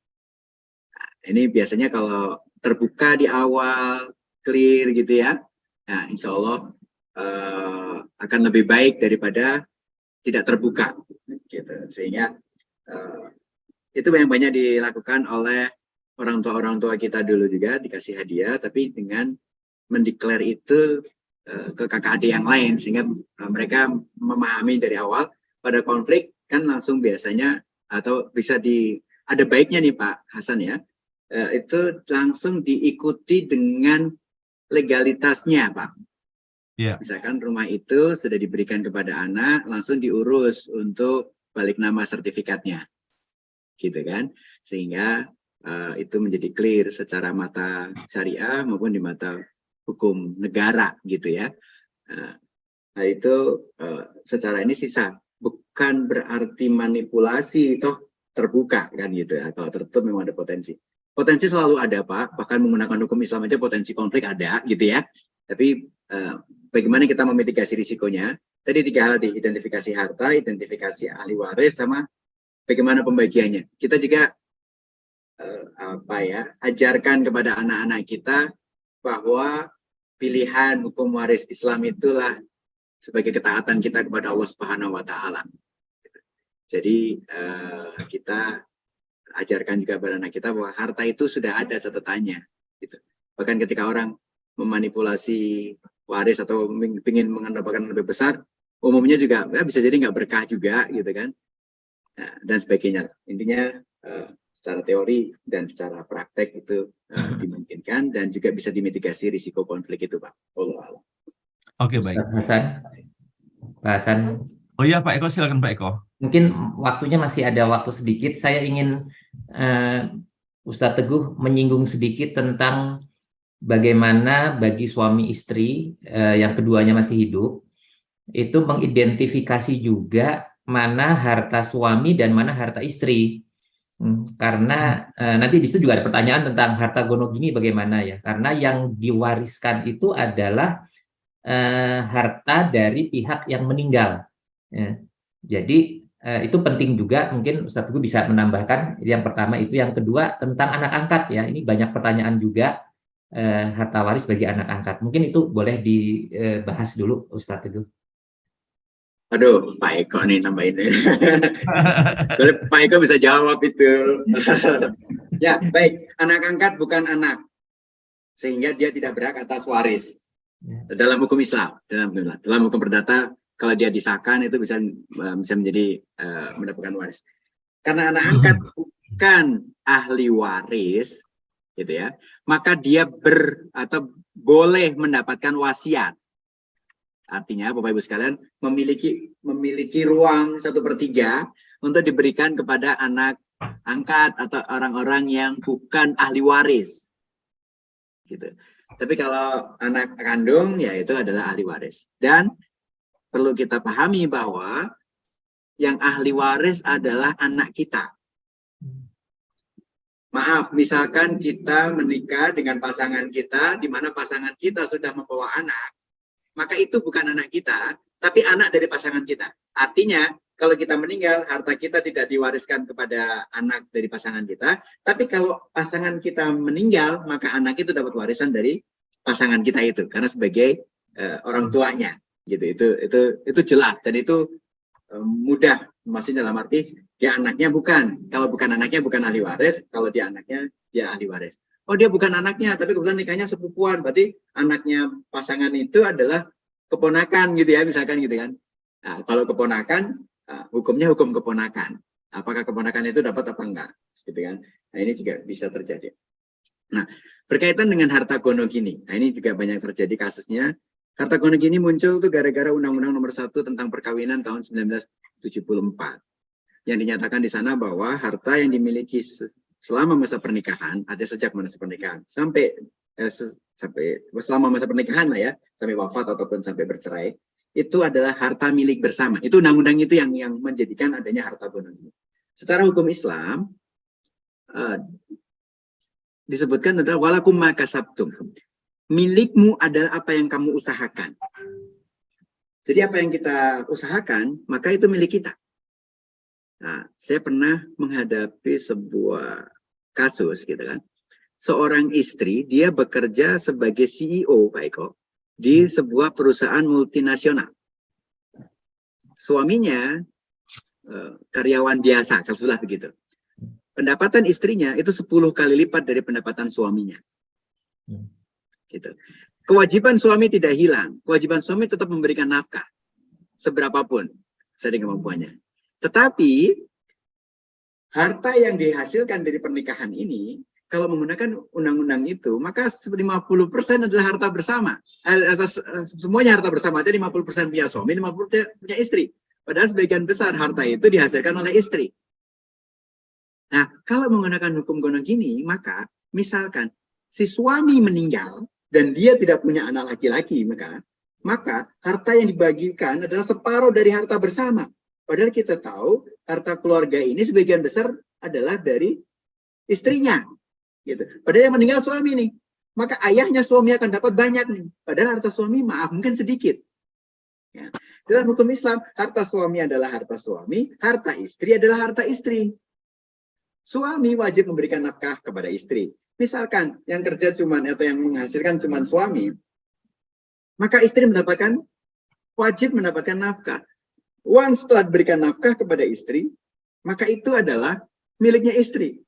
Nah, ini biasanya kalau terbuka di awal, clear gitu ya, nah insya Allah akan lebih baik daripada tidak terbuka gitu. Sehingga itu yang banyak dilakukan oleh orang tua kita dulu juga, dikasih hadiah tapi dengan mendeklar itu ke kakak adik yang lain, sehingga mereka memahami dari awal. Pada konflik kan langsung biasanya, atau bisa ada baiknya nih Pak Hasan ya, itu langsung diikuti dengan legalitasnya Pak. Yeah. Misalkan rumah itu sudah diberikan kepada anak, langsung diurus untuk balik nama sertifikatnya, gitu kan, sehingga itu menjadi clear secara mata syariah maupun di mata hukum negara gitu ya. Nah itu secara ini sisa, bukan berarti manipulasi toh terbuka kan gitu ya. Kalau tertutup memang ada potensi. Potensi selalu ada, Pak. Bahkan menggunakan hukum Islam aja potensi konflik ada, gitu ya. Tapi bagaimana kita memitigasi risikonya? Tadi 3 hal, identifikasi harta, identifikasi ahli waris, sama bagaimana pembagiannya. Kita juga ajarkan kepada anak-anak kita bahwa pilihan hukum waris Islam itulah sebagai ketaatan kita kepada Allah Subhanahu wa taala. Jadi kita ajarkan juga kepada anak kita bahwa harta itu sudah ada catatannya. Gitu. Bahkan ketika orang memanipulasi waris atau ingin mendapatkan lebih besar, umumnya juga bisa jadi nggak berkah juga, gitu kan, dan sebagainya. Intinya secara teori dan secara praktek itu dimungkinkan dan juga bisa dimitigasi risiko konflik itu, Pak. Allah. Oke, baik. Pak Hasan. Oh iya, Pak Eko, silakan Pak Eko. Mungkin waktunya masih ada waktu sedikit. Saya ingin Ustadz Teguh menyinggung sedikit tentang bagaimana bagi suami istri yang keduanya masih hidup itu mengidentifikasi juga mana harta suami dan mana harta istri. Karena nanti di situ juga ada pertanyaan tentang harta gonogini bagaimana ya. Karena yang diwariskan itu adalah harta dari pihak yang meninggal. Jadi itu penting juga, mungkin Ustadz Teguh bisa menambahkan. Yang pertama itu, yang kedua tentang anak angkat ya. Ini banyak pertanyaan juga harta waris bagi anak angkat. Mungkin itu boleh dibahas dulu Ustadz Teguh. Aduh, Pak Eko nih nambahin. Pak Eko bisa jawab itu. Ya, baik. Anak angkat bukan anak, sehingga dia tidak berhak atas waris. Dalam hukum Islam, dalam hukum perdata, kalau dia disahkan itu bisa menjadi mendapatkan waris. Karena anak angkat bukan ahli waris, gitu ya, maka dia boleh mendapatkan wasiat. Artinya, Bapak Ibu sekalian, memiliki ruang 1/3 untuk diberikan kepada anak angkat atau orang-orang yang bukan ahli waris, gitu. Tapi kalau anak kandung, ya itu adalah ahli waris. Dan perlu kita pahami bahwa yang ahli waris adalah anak kita. Maaf, misalkan kita menikah dengan pasangan kita, di mana pasangan kita sudah membawa anak, maka itu bukan anak kita, tapi anak dari pasangan kita. Artinya, kalau kita meninggal, harta kita tidak diwariskan kepada anak dari pasangan kita, tapi kalau pasangan kita meninggal, maka anak itu dapat warisan dari pasangan kita itu, karena sebagai orang tuanya. Gitu, itu jelas, dan itu mudah, maksudnya dalam arti dia anaknya bukan, kalau bukan anaknya bukan ahli waris, kalau dia anaknya dia ahli waris. Oh, dia bukan anaknya, tapi kebetulan nikahnya sepupuan, berarti anaknya pasangan itu adalah keponakan, gitu ya, misalkan gitu kan. Nah, kalau keponakan, hukumnya hukum keponakan. Apakah keponakan itu dapat apa enggak, gitu kan? Nah, ini juga bisa terjadi. Nah, berkaitan dengan harta gonogini, nah ini juga banyak terjadi kasusnya. Harta gonogini muncul tuh gara-gara Undang-Undang Nomor 1 tentang Perkawinan tahun 1974. Yang dinyatakan di sana bahwa harta yang dimiliki selama masa pernikahan, ada sejak masa pernikahan sampai selama masa pernikahan lah ya, sampai wafat ataupun sampai bercerai, itu adalah harta milik bersama. Itu undang-undang itu yang menjadikan adanya harta gonogini. Secara hukum Islam disebutkan adalah walakum ma kasabtum. Milikmu adalah apa yang kamu usahakan. Jadi apa yang kita usahakan, maka itu milik kita. Nah, saya pernah menghadapi sebuah kasus, gitu kan. Seorang istri, dia bekerja sebagai CEO, Pak Eko, di sebuah perusahaan multinasional. Suaminya karyawan biasa, kasuslah begitu. Pendapatan istrinya itu 10 kali lipat dari pendapatan suaminya. Gitu. Kewajiban suami tidak hilang. Kewajiban suami tetap memberikan nafkah seberapapun dari kemampuannya. Tetapi harta yang dihasilkan dari pernikahan ini, kalau menggunakan undang-undang itu, maka 50% adalah harta bersama. Semuanya harta bersama. Jadi 50% punya suami, 50% punya istri. Padahal sebagian besar harta itu dihasilkan oleh istri. Nah, kalau menggunakan hukum gonogini, maka misalkan si suami meninggal dan dia tidak punya anak laki-laki, maka harta yang dibagikan adalah separuh dari harta bersama. Padahal kita tahu harta keluarga ini sebagian besar adalah dari istrinya. Gitu. Padahal yang meninggal suami nih, maka ayahnya suami akan dapat banyak nih. Padahal harta suami maaf mungkin sedikit. Ya. Dalam hukum Islam, harta suami adalah harta suami, harta istri adalah harta istri. Suami wajib memberikan nafkah kepada istri. Misalkan yang kerja cuman atau yang menghasilkan cuman suami, maka istri wajib mendapatkan nafkah. Once setelah berikan nafkah kepada istri, maka itu adalah miliknya istri.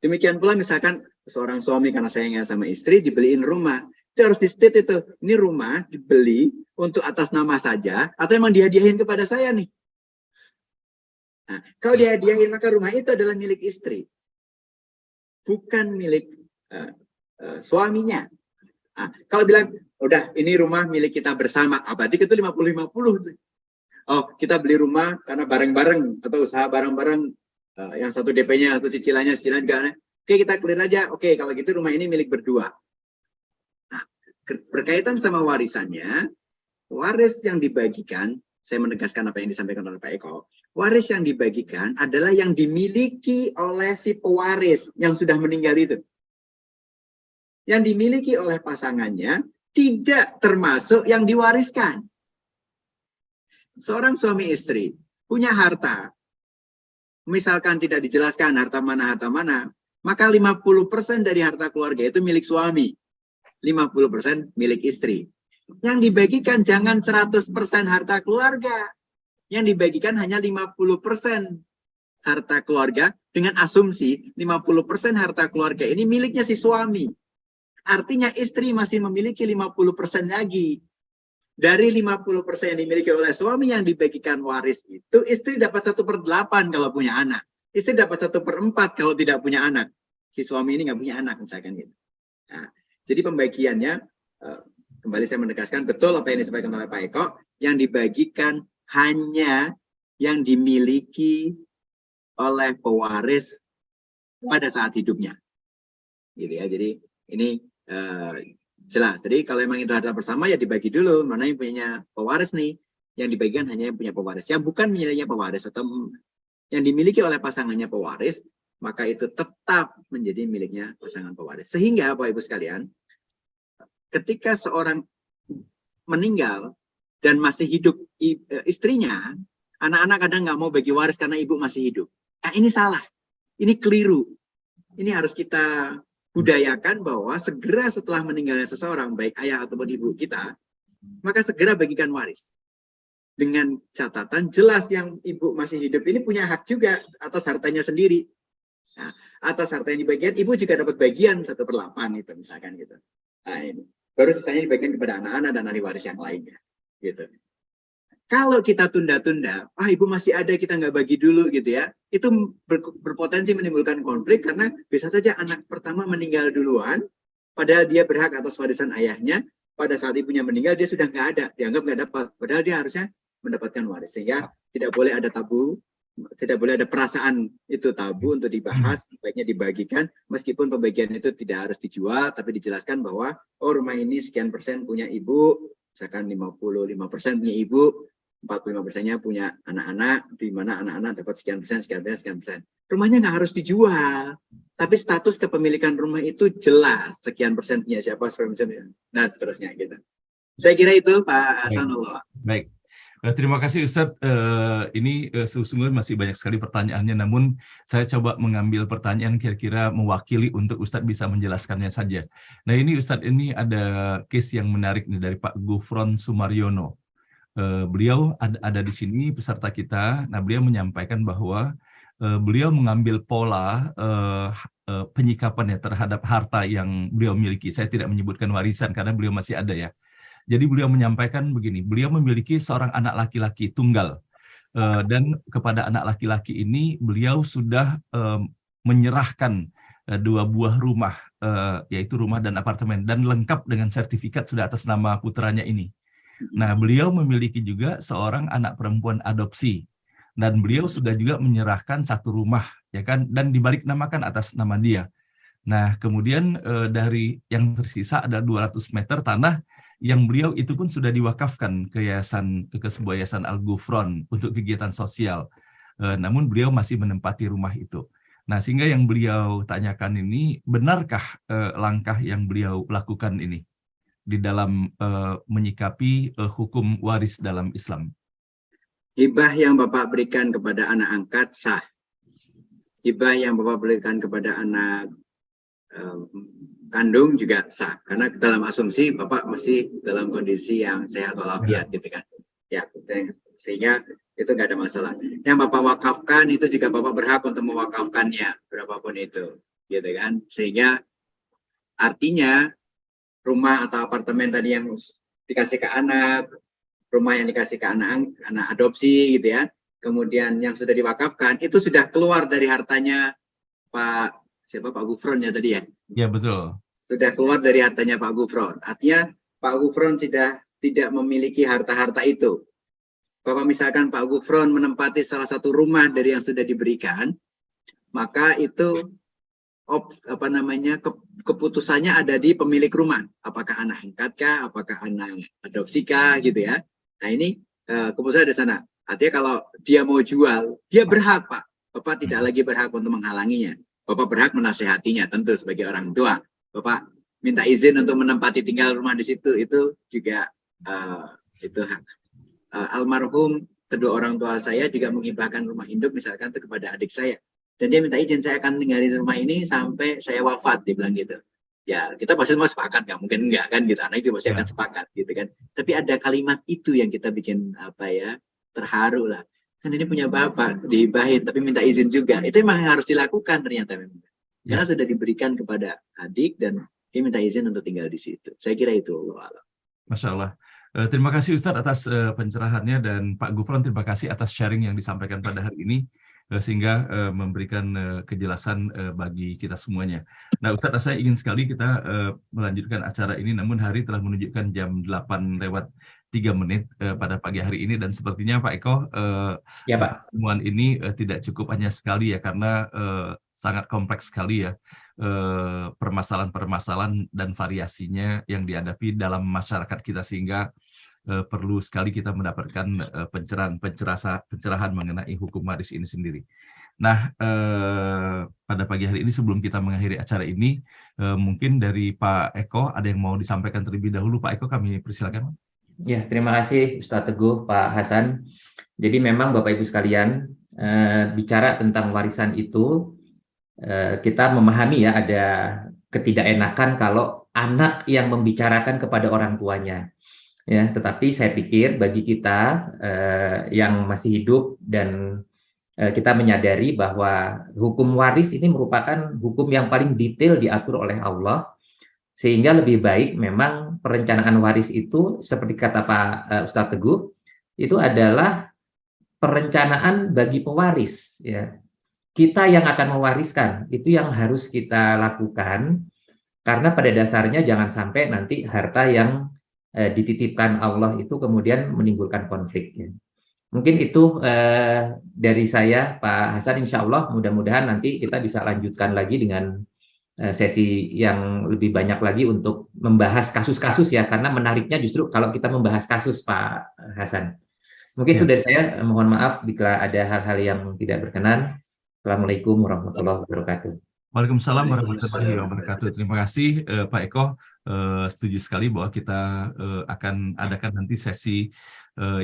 Demikian pula misalkan seorang suami karena sayangnya sama istri dibeliin rumah, dia harus di state itu, ini rumah dibeli untuk atas nama saja atau emang dihadiahin kepada saya nih. Nah, kalau dihadiahin maka rumah itu adalah milik istri, bukan milik suaminya. Nah, kalau bilang udah ini rumah milik kita bersama, berarti itu 50-50. Oh, kita beli rumah karena bareng-bareng atau usaha bareng-bareng, yang satu DP-nya atau cicilannya juga. Oke, kita clear aja. Oke, kalau gitu rumah ini milik berdua. Nah, berkaitan sama warisannya, waris yang dibagikan, saya menegaskan apa yang disampaikan oleh Pak Eko, waris yang dibagikan adalah yang dimiliki oleh si pewaris yang sudah meninggal itu. Yang dimiliki oleh pasangannya tidak termasuk yang diwariskan. Seorang suami istri punya harta, misalkan tidak dijelaskan harta mana, maka 50% dari harta keluarga itu milik suami, 50% milik istri. Yang dibagikan jangan 100% harta keluarga, yang dibagikan hanya 50% harta keluarga dengan asumsi 50% harta keluarga ini miliknya si suami. Artinya istri masih memiliki 50% lagi. Dari 50% yang dimiliki oleh suami yang dibagikan waris itu, istri dapat 1/8 kalau punya anak. Istri dapat 1/4 kalau tidak punya anak. Si suami ini nggak punya anak, misalkan gitu. Nah, jadi pembagiannya, kembali saya menegaskan betul apa yang disampaikan oleh Pak Eko, yang dibagikan hanya yang dimiliki oleh pewaris pada saat hidupnya. Gitu ya, jadi ini jelas. Jadi kalau memang itu harta bersama ya dibagi dulu, mana yang punya pewaris nih, yang dibagikan hanya yang punya pewaris. Yang bukan miliknya pewaris atau yang dimiliki oleh pasangannya pewaris, maka itu tetap menjadi miliknya pasangan pewaris. Sehingga Bapak Ibu sekalian, ketika seorang meninggal dan masih hidup istrinya, anak-anak kadang nggak mau bagi waris karena ibu masih hidup. Nah, ini salah, ini keliru. Ini harus kita budayakan bahwa segera setelah meninggalnya seseorang, baik ayah ataupun ibu kita, maka segera bagikan waris. Dengan catatan jelas yang ibu masih hidup ini punya hak juga atas hartanya sendiri. Nah, atas harta yang dibagikan, ibu juga dapat bagian 1/8 itu misalkan gitu. Nah, ini. Baru sisanya dibagikan kepada anak-anak dan ahli waris yang lainnya. Gitu. Kalau kita tunda-tunda, ibu masih ada, kita nggak bagi dulu gitu ya, itu berpotensi menimbulkan konflik karena bisa saja anak pertama meninggal duluan, padahal dia berhak atas warisan ayahnya, pada saat ibunya meninggal dia sudah nggak ada, dianggap nggak dapat, padahal dia harusnya mendapatkan waris. Sehingga tidak boleh ada tabu, tidak boleh ada perasaan itu tabu untuk dibahas, baiknya dibagikan, meskipun pembagian itu tidak harus dijual, tapi dijelaskan bahwa rumah ini sekian persen punya ibu, misalkan 55% punya ibu, 45%-nya punya anak-anak, di mana anak-anak dapat sekian persen. Rumahnya nggak harus dijual, tapi status kepemilikan rumah itu jelas, sekian persen punya siapa, dan seterusnya gitu. Saya kira itu Pak Hasanullah. Baik. Terima kasih Ustadz. Ini sesungguhnya masih banyak sekali pertanyaannya, namun saya coba mengambil pertanyaan kira-kira mewakili untuk Ustadz bisa menjelaskannya saja. Nah ini Ustadz, ini ada case yang menarik nih dari Pak Gufron Sumaryono. Beliau ada di sini peserta kita. Nah beliau menyampaikan bahwa beliau mengambil pola penyikapannya terhadap harta yang beliau miliki. Saya tidak menyebutkan warisan karena beliau masih ada ya. Jadi beliau menyampaikan begini, beliau memiliki seorang anak laki-laki tunggal, dan kepada anak laki-laki ini beliau sudah menyerahkan 2 buah rumah, yaitu rumah dan apartemen, dan lengkap dengan sertifikat sudah atas nama putranya ini. Nah, beliau memiliki juga seorang anak perempuan adopsi, dan beliau sudah juga menyerahkan 1 rumah, ya kan, dan dibalik namakan atas nama dia. Nah, kemudian dari yang tersisa ada 200 meter tanah yang beliau itu pun sudah diwakafkan ke sebuah yayasan Al Gufron untuk kegiatan sosial. Namun beliau masih menempati rumah itu. Nah, sehingga yang beliau tanyakan ini, benarkah langkah yang beliau lakukan ini di dalam menyikapi hukum waris dalam Islam? Hibah yang Bapak berikan kepada anak angkat sah. Hibah yang Bapak berikan kepada anak kandung juga sah. Karena dalam asumsi Bapak masih dalam kondisi yang sehat walafiat gitu kan. Ya, sehingga itu nggak ada masalah. Yang Bapak wakafkan itu juga Bapak berhak untuk mewakafkannya, berapapun itu, gitu kan. Sehingga artinya rumah atau apartemen tadi yang dikasih ke anak, rumah yang dikasih ke anak adopsi, gitu ya. Kemudian yang sudah diwakafkan itu sudah keluar dari hartanya Pak Gufron ya tadi ya. Ya, betul. Sudah keluar dari hartanya Pak Gufron. Artinya Pak Gufron sudah tidak memiliki harta-harta itu. Kalau misalkan Pak Gufron menempati salah satu rumah dari yang sudah diberikan, maka itu keputusannya ada di pemilik rumah. Apakah anak angkat kah, apakah anak adopsi kah, gitu ya. Nah ini keputusan di sana. Artinya kalau dia mau jual, dia berhak Pak. Bapak tidak lagi berhak untuk menghalanginya. Bapak berhak menasehatinya tentu sebagai orang tua. Bapak minta izin untuk menempati tinggal rumah di situ, itu juga itu hak. Almarhum kedua orang tua saya juga menghibahkan rumah induk misalkan itu kepada adik saya. Dan dia minta izin, saya akan tinggal di rumah ini sampai saya wafat, dia bilang gitu. Ya kita pasti semua sepakat, nggak mungkin enggak kan gitu, anak itu pasti akan sepakat gitu kan. Tapi ada kalimat itu yang kita bikin terharu lah. Kan ini punya bapak, dihibahin tapi minta izin juga. Itu memang harus dilakukan ternyata memang. Karena sudah diberikan kepada adik dan dia minta izin untuk tinggal di situ. Saya kira itu Allah. Masya Allah. Terima kasih Ustadz atas pencerahannya, dan Pak Gufron terima kasih atas sharing yang disampaikan pada hari ini, sehingga memberikan kejelasan bagi kita semuanya. Nah Ustadz, saya ingin sekali kita melanjutkan acara ini, namun hari telah menunjukkan jam 8:03 pada pagi hari ini, dan sepertinya Pak Eko, Ya Pak. pertemuan ini tidak cukup hanya sekali ya, karena sangat kompleks sekali ya permasalahan-permasalahan dan variasinya yang dihadapi dalam masyarakat kita, sehingga perlu sekali kita mendapatkan pencerahan mengenai hukum waris ini sendiri. Nah, pada pagi hari ini sebelum kita mengakhiri acara ini, mungkin dari Pak Eko ada yang mau disampaikan terlebih dahulu. Pak Eko, kami persilakan. Ya, terima kasih Ustadz Teguh, Pak Hasan. Jadi memang Bapak Ibu sekalian, bicara tentang warisan itu, kita memahami ya ada ketidakenakan kalau anak yang membicarakan kepada orang tuanya. Ya, tetapi saya pikir bagi kita yang masih hidup dan kita menyadari bahwa hukum waris ini merupakan hukum yang paling detail diatur oleh Allah, sehingga lebih baik memang perencanaan waris itu seperti kata Pak Ustadz Teguh, itu adalah perencanaan bagi pewaris ya. Kita yang akan mewariskan itu yang harus kita lakukan, karena pada dasarnya jangan sampai nanti harta yang dititipkan Allah itu kemudian menimbulkan konflik. Ya. Mungkin itu dari saya, Pak Hasan. Insya Allah mudah-mudahan nanti kita bisa lanjutkan lagi dengan sesi yang lebih banyak lagi untuk membahas kasus-kasus ya, karena menariknya justru kalau kita membahas kasus, Pak Hasan. Mungkin itu dari saya. Mohon maaf jika ada hal-hal yang tidak berkenan. Assalamualaikum warahmatullahi wabarakatuh. Waalaikumsalam warahmatullahi wabarakatuh. Terima kasih Pak Eko. Setuju sekali bahwa kita akan adakan nanti sesi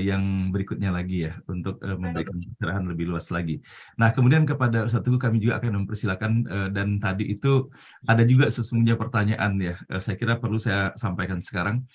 yang berikutnya lagi ya, untuk memberikan pencerahan lebih luas lagi. Nah, kemudian kepada Ustadz Teguh kami juga akan mempersilakan, dan tadi itu ada juga sesungguhnya pertanyaan ya, saya kira perlu saya sampaikan sekarang.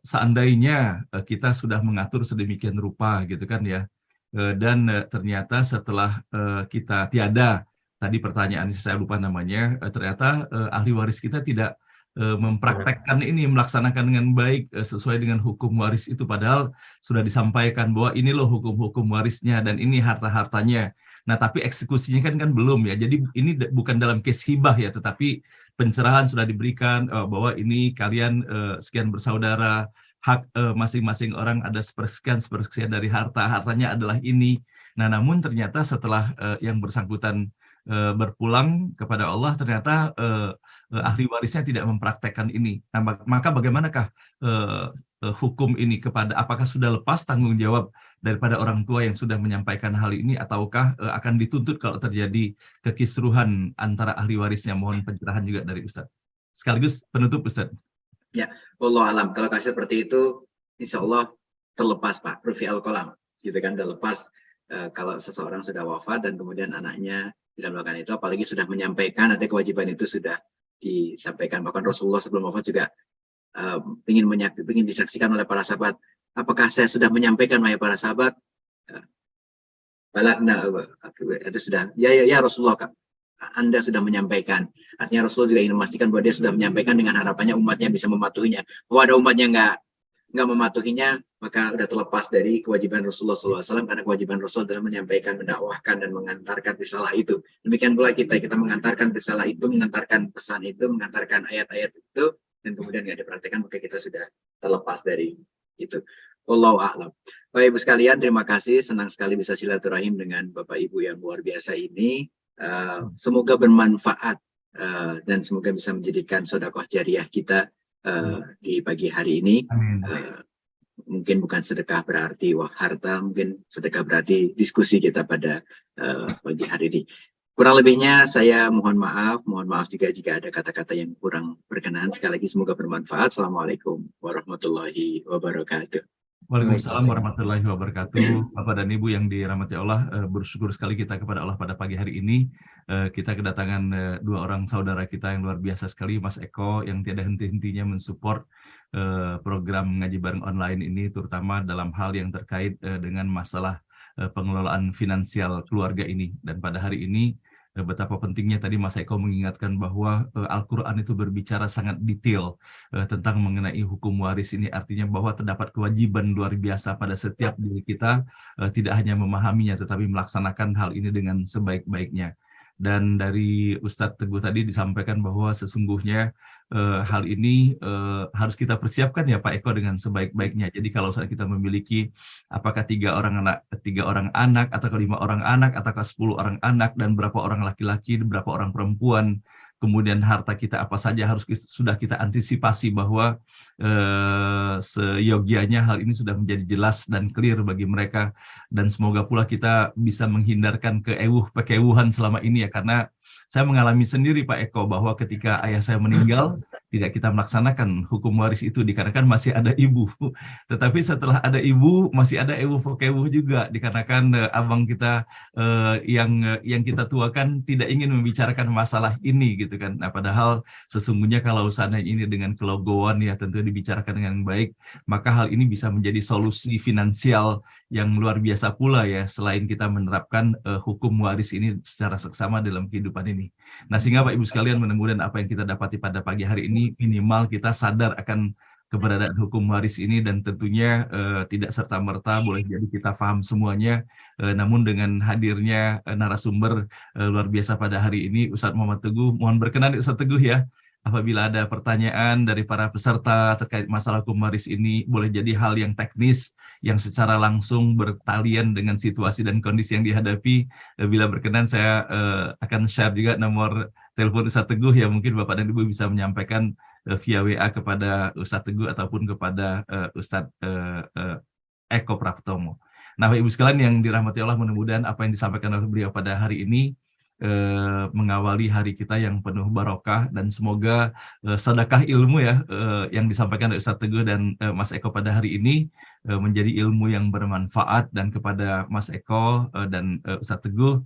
Seandainya kita sudah mengatur sedemikian rupa gitu kan ya, dan ternyata setelah kita tiada, tadi pertanyaan saya lupa namanya, ternyata ahli waris kita tidak mempraktekkan ini, melaksanakan dengan baik sesuai dengan hukum waris itu, padahal sudah disampaikan bahwa ini loh hukum-hukum warisnya dan ini harta-hartanya. Nah, tapi eksekusinya kan belum ya. Jadi ini bukan dalam case hibah ya, tetapi pencerahan sudah diberikan bahwa ini kalian sekian bersaudara, hak masing-masing orang ada sepersekian dari hartanya adalah ini. Nah, namun ternyata setelah yang bersangkutan berpulang kepada Allah, ternyata ahli warisnya tidak mempraktekkan ini. Nah, maka bagaimanakah hukum ini apakah sudah lepas tanggung jawab daripada orang tua yang sudah menyampaikan hal ini, ataukah akan dituntut kalau terjadi kekisruhan antara ahli warisnya? Mohon pencerahan juga dari Ustadz. Sekaligus penutup, Ustadz. Ya, wallahu alam. Kalau kasus seperti itu, insya Allah terlepas, Pak. Rufi al-Qalam, gitu kan, udah lepas. Kalau seseorang sudah wafat dan kemudian anaknya tidak melakukan itu, apalagi sudah menyampaikan, ada kewajiban itu sudah disampaikan. Bahkan Rasulullah sebelum wafat juga ingin disaksikan oleh para sahabat. Apakah saya sudah menyampaikan, wahai para sahabat? Balagna, itu sudah. Ya Rasulullah, Kak. Anda sudah menyampaikan. Artinya Rasul juga ingin memastikan bahwa dia sudah menyampaikan dengan harapannya umatnya bisa mematuhinya. Kalau ada umatnya nggak mematuhinya, maka sudah terlepas dari kewajiban Rasulullah SAW, karena kewajiban Rasul adalah menyampaikan, mendakwahkan, dan mengantarkan risalah itu. Demikian pula kita mengantarkan risalah itu, mengantarkan pesan itu, mengantarkan ayat-ayat itu, dan kemudian nggak dipraktekkan, maka kita sudah terlepas dari itu. Wallahu a'lam. Bapak Ibu sekalian, terima kasih. Senang sekali bisa silaturahim dengan Bapak Ibu yang luar biasa ini. Semoga bermanfaat dan semoga bisa menjadikan sedekah jariah kita di pagi hari ini. Mungkin bukan sedekah berarti harta, mungkin sedekah berarti diskusi kita pada pagi hari ini. Kurang lebihnya saya mohon maaf juga jika ada kata-kata yang kurang berkenan. Sekali lagi semoga bermanfaat. Assalamualaikum warahmatullahi wabarakatuh. Waalaikumsalam warahmatullahi wabarakatuh. Bapak dan Ibu yang dirahmati Allah, bersyukur sekali kita kepada Allah pada pagi hari ini. Kita kedatangan dua orang saudara kita yang luar biasa sekali, Mas Eko yang tiada henti-hentinya mensupport program ngaji bareng online ini, terutama dalam hal yang terkait dengan masalah pengelolaan finansial keluarga ini. Dan pada hari ini betapa pentingnya tadi Mas Eko mengingatkan bahwa Al-Quran itu berbicara sangat detail tentang mengenai hukum waris ini, artinya bahwa terdapat kewajiban luar biasa pada setiap diri kita, tidak hanya memahaminya tetapi melaksanakan hal ini dengan sebaik-baiknya. Dan dari Ustadz Teguh tadi disampaikan bahwa sesungguhnya hal ini harus kita persiapkan ya Pak Eko dengan sebaik-baiknya. Jadi kalau kita memiliki apakah 3 orang anak atau 5 orang anak atau 10 orang anak dan berapa orang laki-laki, berapa orang perempuan, kemudian harta kita apa saja sudah kita antisipasi bahwa seyogianya hal ini sudah menjadi jelas dan clear bagi mereka, dan semoga pula kita bisa menghindarkan pekewuhan selama ini ya, karena saya mengalami sendiri Pak Eko bahwa ketika ayah saya meninggal tidak kita melaksanakan hukum waris itu dikarenakan masih ada ibu, tetapi setelah ada ibu masih ada pekewuh juga dikarenakan abang kita yang kita tuakan tidak ingin membicarakan masalah ini gitu kan. Nah padahal sesungguhnya kalau seandainya ini dengan kelegoan ya tentu dibicarakan dengan baik, maka hal ini bisa menjadi solusi finansial yang luar biasa pula ya, selain kita menerapkan hukum waris ini secara seksama dalam kehidupan ini. Nah sehingga Pak Ibu sekalian, mudah-mudahan apa yang kita dapati pada pagi hari ini minimal kita sadar akan keberadaan hukum waris ini, dan tentunya tidak serta-merta boleh jadi kita paham semuanya, namun dengan hadirnya narasumber luar biasa pada hari ini, Ustadz Muhammad Teguh, mohon berkenan Ustadz Teguh ya, apabila ada pertanyaan dari para peserta terkait masalah hukum waris ini, boleh jadi hal yang teknis yang secara langsung bertalian dengan situasi dan kondisi yang dihadapi. Bila berkenan saya akan share juga nomor telepon Ustadz Teguh ya, mungkin Bapak dan Ibu bisa menyampaikan via WA kepada Ustadz Teguh ataupun kepada Ustadz Eko Praptomo. Nah Bapak Ibu sekalian yang dirahmati Allah, mudah-mudahan apa yang disampaikan oleh beliau pada hari ini mengawali hari kita yang penuh barokah, dan semoga sedekah ilmu ya yang disampaikan oleh Ustadz Teguh dan Mas Eko pada hari ini menjadi ilmu yang bermanfaat, dan kepada Mas Eko dan Ustadz Teguh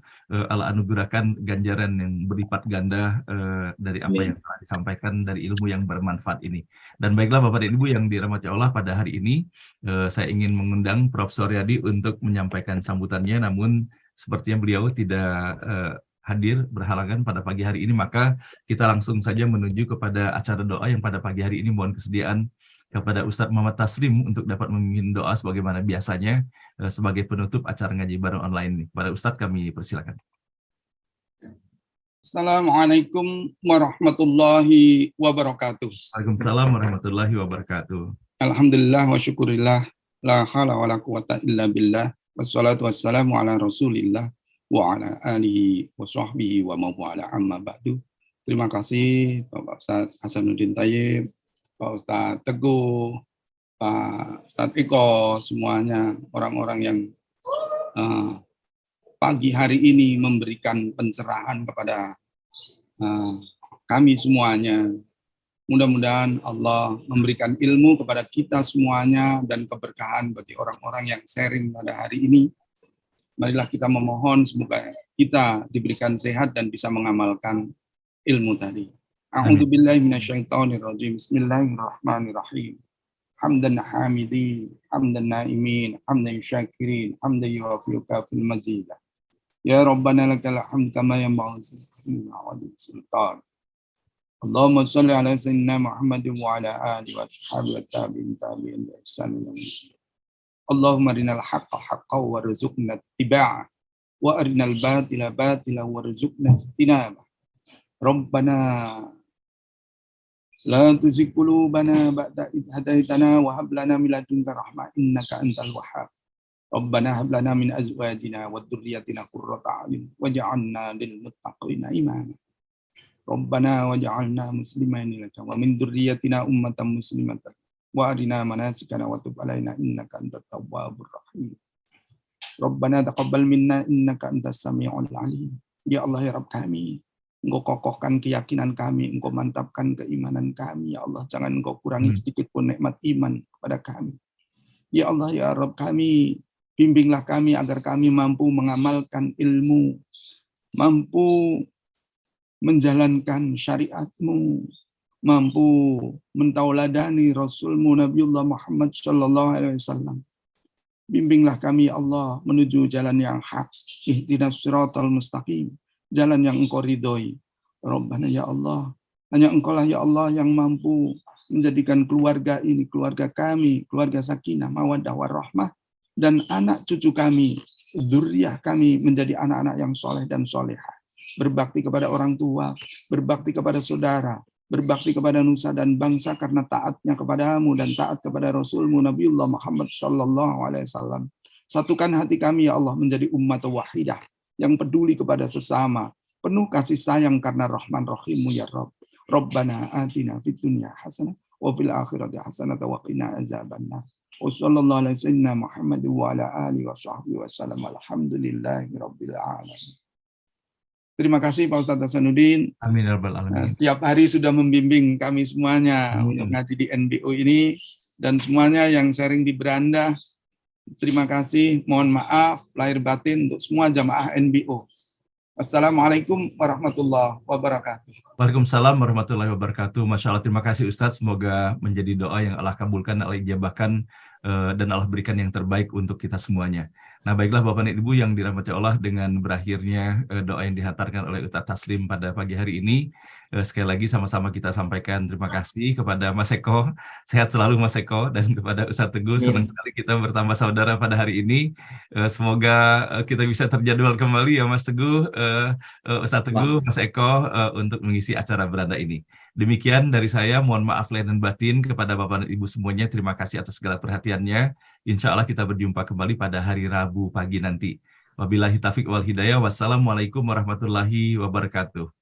Allah anugerahkan ganjaran yang berlipat ganda dari apa yang telah disampaikan dari ilmu yang bermanfaat ini. Dan baiklah Bapak dan Ibu yang dirahmati Allah, pada hari ini saya ingin mengundang Prof. Suryadi untuk menyampaikan sambutannya, namun sepertinya beliau tidak hadir berhalangan pada pagi hari ini, maka kita langsung saja menuju kepada acara doa yang pada pagi hari ini mohon kesediaan kepada Ustadz Muhammad Taslim untuk dapat memimpin doa sebagaimana biasanya sebagai penutup acara ngaji bareng online ini. Pada Ustadz kami persilakan. Assalamualaikum warahmatullahi wabarakatuh. Waalaikumsalam warahmatullahi wabarakatuh. Alhamdulillah wa syukurillah, la haula wa la quwata illa billah, wassalatu wassalamu ala rasulillah wa ala alihi wa sahbihi wa mawala amma ba'du. Terima kasih Bapak Ustadz Hasanuddin Thayyib, Pak Ustadz Teguh, Pak Ustadz Eko, semuanya orang-orang yang pagi hari ini memberikan pencerahan kepada kami semuanya. Mudah-mudahan Allah memberikan ilmu kepada kita semuanya dan keberkahan bagi orang-orang yang sharing pada hari ini. Marilah kita memohon semoga kita diberikan sehat dan bisa mengamalkan ilmu tadi. A'udzu billahi minasyaitonir rajim. Bismillahirrahmanirrahim. Hamdan hamidin, hamdan naimin, hamdan syakirin, hamdan yuwafiqu fil mazid. Ya Rabbana lakal hamd kama yanbaghi li sultan. Allahumma shalli ala sayyidina Muhammadin wa ala alihi wa sahbihi wa tabi'in bi ihsan ila yaumil. Allahumma arinal haqqa haqqan warzuqna ittiba'ah wa arinal batila batilan warzuqna ijtinabah. Rabbana la tuzigh qulubana ba'da idh hadaitana wa hab lana min ladunka rahmah innaka antal wahhab. Rabbana hab lana min azwajina wa dhurriyyatina qurrata a'yun waj'alna lil muttaqina imama. Rabbana waj'alna muslimaini laka wa min dhurriyyatina ummatan muslimatan wa arina manasikana wa tub alaina innaka antat tawwabur rahim. Rabbana taqabbal minna innaka antas samiul alim. Ya Allah ya Rabb kami, Engkau kokohkan keyakinan kami, Engkau mantapkan keimanan kami, ya Allah. Jangan Engkau kurangi sedikit pun nikmat iman kepada kami. Ya Allah, ya Rabb kami, bimbinglah kami agar kami mampu mengamalkan ilmu, mampu menjalankan syariat-Mu, mampu mentauladani Rasul-Mu Nabiullah Muhammad sallallahu alaihi wasallam. Bimbinglah kami, ya Allah, menuju jalan yang hak. Ihdinas siratal mustaqim. Jalan yang Engkau ridhoi. Rabbana ya Allah, hanya Engkau lah ya Allah yang mampu menjadikan keluarga ini, keluarga kami, keluarga sakinah, mawaddah warahmah, dan anak cucu kami, dzurriyyah kami menjadi anak-anak yang soleh dan solehah. Berbakti kepada orang tua, berbakti kepada saudara, berbakti kepada nusa dan bangsa karena taatnya kepadamu dan taat kepada Rasul-Mu Nabiullah Muhammad sallallahu alaihi wasallam. Satukan hati kami ya Allah menjadi umat wahidah yang peduli kepada sesama, penuh kasih sayang karena Rahman Rahim-Mu ya Rabb. Rabbana atina fid dunya hasanah wa fil akhirati hasanah wa qina azabannar. Wa sallallahu ala sayyidina Muhammad wa ala alihi wa sahbihi wa sallam. Alhamdulillahi rabbil alamin. Terima kasih Pak Ustadz Hasanuddin. Amin ya rabbal alamin. Setiap hari sudah membimbing kami semuanya untuk ngaji di NBO ini, dan semuanya yang sharing di beranda. Terima kasih, mohon maaf lahir batin untuk semua jamaah NBO. Assalamualaikum warahmatullahi wabarakatuh. Waalaikumsalam warahmatullahi wabarakatuh. Masya Allah, terima kasih Ustadz. Semoga menjadi doa yang Allah kabulkan, Allah ijabahkan, dan Allah berikan yang terbaik untuk kita semuanya. Nah, baiklah Bapak dan Ibu yang dirahmati Allah, dengan berakhirnya doa yang dihantarkan oleh Ustadz Taslim pada pagi hari ini, sekali lagi sama-sama kita sampaikan terima kasih kepada Mas Eko, sehat selalu Mas Eko, dan kepada Ustadz Teguh, senang sekali kita bertambah saudara pada hari ini. Semoga kita bisa terjadwal kembali ya Mas Teguh, Ustadz Teguh, Mas Eko, untuk mengisi acara beranda ini. Demikian dari saya, mohon maaf lahir dan batin kepada Bapak dan Ibu semuanya. Terima kasih atas segala perhatiannya. Insya Allah kita berjumpa kembali pada hari Rabu pagi nanti. Wabillahi taufiq wal hidayah. Wassalamualaikum warahmatullahi wabarakatuh.